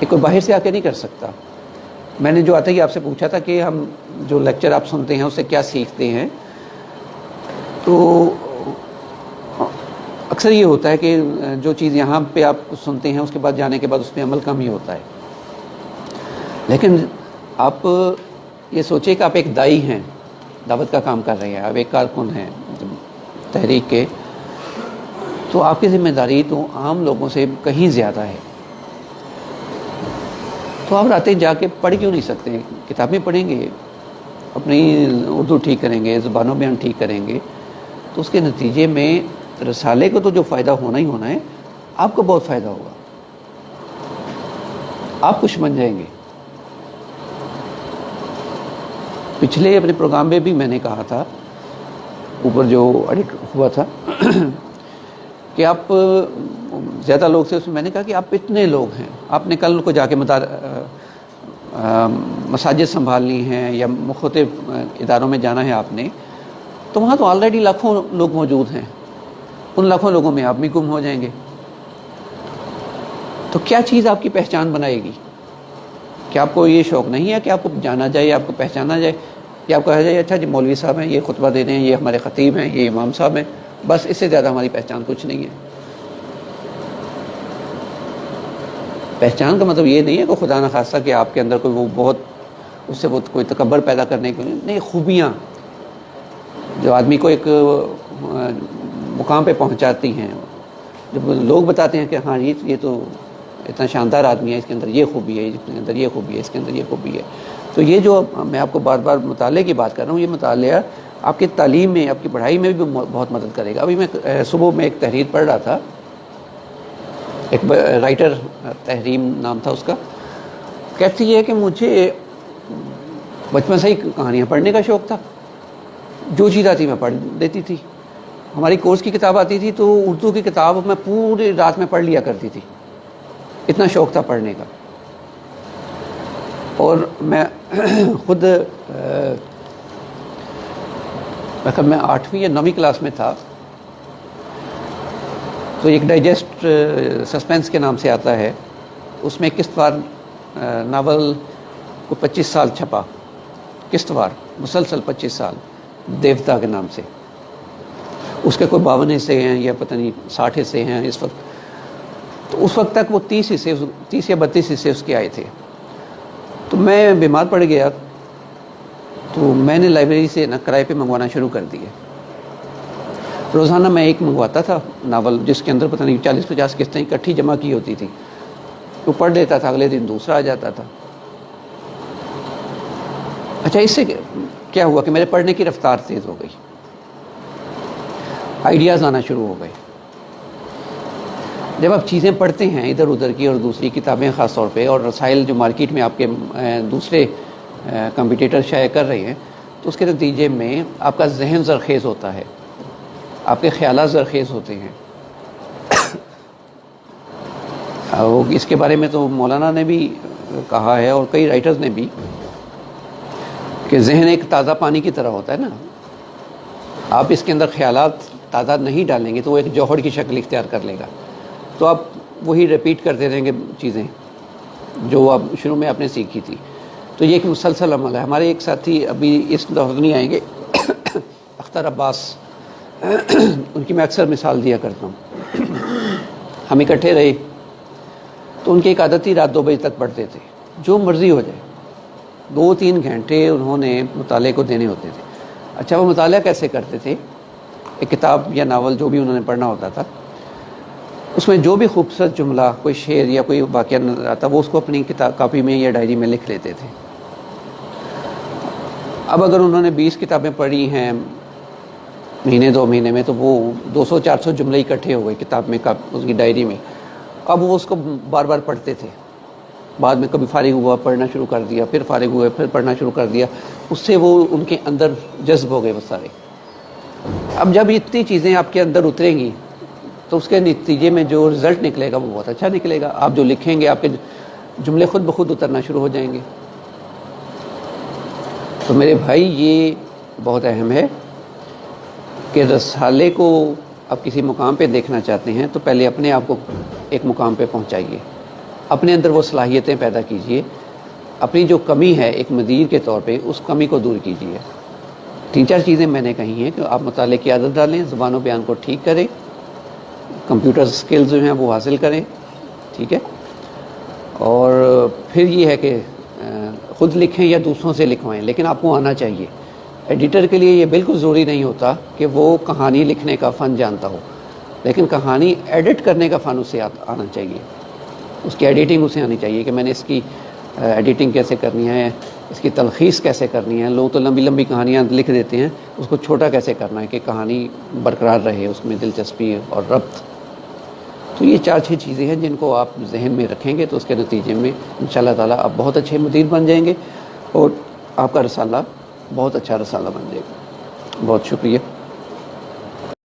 یہ کوئی باہر سے آ کے نہیں کر سکتا. میں نے جو آتا ہی آپ سے پوچھا تھا کہ ہم جو لیکچر آپ سنتے ہیں اس سے کیا سیکھتے ہیں, تو اکثر یہ ہوتا ہے کہ جو چیز یہاں پہ آپ سنتے ہیں اس کے بعد جانے کے بعد اس پہ عمل کم ہی ہوتا ہے. لیکن آپ یہ سوچیں کہ آپ ایک دائی ہیں, دعوت کا کام کر رہے ہیں, آپ ایک کارکن ہیں تحریک کے, تو آپ کی ذمہ داری تو عام لوگوں سے کہیں زیادہ ہے. تو آپ راتیں جا کے پڑھ کیوں نہیں سکتے؟ کتابیں پڑھیں گے, اپنی اردو ٹھیک کریں گے, زبانوں بیان ٹھیک کریں گے, تو اس کے نتیجے میں رسالے کو تو جو فائدہ ہونا ہی ہونا ہے, آپ کو بہت فائدہ ہوگا, آپ خوش بن جائیں گے. پچھلے اپنے پروگرام میں بھی میں نے کہا تھا, اوپر جو ایڈٹ ہوا تھا, کہ آپ زیادہ لوگ سے, اس میں میں نے کہا کہ آپ اتنے لوگ ہیں, آپ نے کل کو جا کے مساجد سنبھالنی ہیں یا مختلف اداروں میں جانا ہے آپ نے, تو وہاں تو آلریڈی لاکھوں لوگ موجود ہیں. ان لاکھوں لوگوں میں آپ بھی گم ہو جائیں گے. تو کیا چیز آپ کی پہچان بنائے گی؟ کہ آپ کو یہ شوق نہیں ہے کہ آپ کو جانا جائے, آپ کو پہچانا جائے, یا آپ کہا جائے اچھا جی مولوی صاحب ہیں, یہ خطبہ دے رہے ہیں, یہ ہمارے خطیب ہیں, یہ امام صاحب ہیں, بس اس سے زیادہ ہماری پہچان کچھ نہیں ہے. پہچان کا مطلب یہ نہیں ہے کہ خدا نخواستہ کہ آپ کے اندر کوئی وہ بہت اس سے وہ کوئی تکبر پیدا کرنے کی نہیں. خوبیاں جو آدمی کو ایک مقام پہ پہنچاتی ہیں, جب لوگ بتاتے ہیں کہ ہاں یہ تو اتنا شاندار آدمی ہے, اس کے اندر یہ خوبی ہے, اس کے اندر یہ خوبی ہے, اس کے اندر یہ خوبی ہے. تو یہ جو میں آپ کو بار بار مطالعے کی بات کر رہا ہوں, یہ مطالعہ آپ کی تعلیم میں, آپ کی پڑھائی میں بھی بہت مدد کرے گا. ابھی میں صبح میں ایک تحریر پڑھ رہا تھا, ایک رائٹر, تحریم نام تھا اس کا, کہتی ہے کہ مجھے بچپن سے ہی کہانیاں پڑھنے کا شوق تھا, جو چیز آتی میں پڑھ دیتی تھی. ہماری کورس کی کتاب آتی تھی تو اردو کی کتاب میں پوری رات میں پڑھ لیا کرتی تھی, اتنا شوق تھا پڑھنے کا. اور میں خود میں 8ویں یا 9ویں کلاس میں تھا, تو ایک ڈائجسٹ سسپینس کے نام سے آتا ہے, اس میں قسط وار ناول کو 25 سال چھپا, قسط وار مسلسل 25 سال, دیوتا کے نام سے. اس کے کوئی 52 حصے ہیں یا پتہ نہیں 60 حصے ہیں اس وقت. تو اس وقت تک وہ 30 یا 32 حصے اس کے آئے تھے. تو میں بیمار پڑ گیا, تو میں نے لائبریری سے کرائے پہ منگوانا شروع کر دیے. روزانہ میں ایک منگواتا تھا ناول, جس کے اندر پتہ نہیں 40-50 قسطیں اکٹھی جمع کی ہوتی تھی. وہ پڑھ لیتا تھا, اگلے دن دوسرا آ جاتا تھا. اچھا اس سے کیا ہوا کہ میرے پڑھنے کی رفتار تیز ہو گئی, آئیڈیاز آنا شروع ہو گئے. جب آپ چیزیں پڑھتے ہیں ادھر ادھر کی, اور دوسری کتابیں خاص طور پہ, اور رسائل جو مارکیٹ میں آپ کے دوسرے کمپیٹیٹر شائع کر رہے ہیں, تو اس کے نتیجے میں آپ کا ذہن زرخیز ہوتا ہے, آپ کے خیالات زرخیز ہوتے ہیں. اس کے بارے میں تو مولانا نے بھی کہا ہے, اور کئی رائٹرز نے بھی, کہ ذہن ایک تازہ پانی کی طرح ہوتا ہے نا. آپ اس کے اندر خیالات تازہ نہیں ڈالیں گے تو وہ ایک جوہر کی شکل اختیار کر لے گا. تو آپ وہی ریپیٹ کرتے رہیں گے چیزیں جو آپ شروع میں آپ نے سیکھی تھی. تو یہ ایک مسلسل عمل ہے. ہمارے ایک ساتھی ابھی اس دفعہ نہیں آئیں گے, اختر عباس, ان کی میں اکثر مثال دیا کرتا ہوں. ہم اکٹھے رہے تو ان کی ایک عادت تھی, رات 2 بجے تک پڑھتے تھے, جو مرضی ہو جائے. 2-3 گھنٹے انہوں نے مطالعے کو دینے ہوتے تھے. اچھا وہ مطالعہ کیسے کرتے تھے؟ ایک کتاب یا ناول جو بھی انہوں نے پڑھنا ہوتا تھا، اس میں جو بھی خوبصورت جملہ، کوئی شعر یا کوئی واقعہ نظر آتا وہ اس کو اپنی کاپی میں یا ڈائری میں لکھ لیتے تھے. اب اگر انہوں نے 20 کتابیں پڑھی ہیں مہینے 2 مہینے میں، تو وہ 200-400 جملے اکٹھے ہو گئے کتاب میں، اس کی ڈائری میں. اب وہ اس کو بار بار پڑھتے تھے. بعد میں کبھی فارغ ہوا پڑھنا شروع کر دیا، پھر فارغ ہوئے پھر پڑھنا شروع کر دیا. اس سے وہ ان کے اندر جذب ہو گئے وہ سارے. اب جب اتنی چیزیں آپ کے اندر اتریں گی تو اس کے نتیجے میں جو رزلٹ نکلے گا وہ بہت اچھا نکلے گا. آپ جو لکھیں گے آپ کے جملے خود بخود اترنا شروع ہو جائیں گے. تو میرے بھائی یہ بہت اہم ہے کہ رسالے کو آپ کسی مقام پہ دیکھنا چاہتے ہیں تو پہلے اپنے آپ کو ایک مقام پہ پہنچائیے، اپنے اندر وہ صلاحیتیں پیدا کیجیے. اپنی جو کمی ہے ایک مدیر کے طور پہ اس کمی کو دور کیجیے. 3-4 چیزیں میں نے کہی ہیں کہ آپ مطالعے کی عادت ڈالیں، زبان و بیان کو ٹھیک کریں، کمپیوٹر سکلز جو ہیں وہ حاصل کریں، ٹھیک ہے. اور پھر یہ ہے کہ خود لکھیں یا دوسروں سے لکھوائیں، لیکن آپ کو آنا چاہیے. ایڈیٹر کے لیے یہ بالکل ضروری نہیں ہوتا کہ وہ کہانی لکھنے کا فن جانتا ہو، لیکن کہانی ایڈٹ کرنے کا فن اسے آنا چاہیے. اس کی ایڈیٹنگ اسے آنی چاہیے کہ میں نے اس کی ایڈیٹنگ کیسے کرنی ہے، اس کی تلخیص کیسے کرنی ہے. لوگ تو لمبی لمبی کہانیاں لکھ دیتے ہیں، اس کو چھوٹا کیسے کرنا ہے کہ کہانی برقرار رہے، اس میں دلچسپی اور ربط. تو یہ 4-6 چیزیں ہیں جن کو آپ ذہن میں رکھیں گے تو اس کے نتیجے میں انشاءاللہ تعالیٰ آپ بہت اچھے مدیر بن جائیں گے اور آپ کا رسالہ بہت اچھا رسالہ بن جائے گا. بہت شکریہ.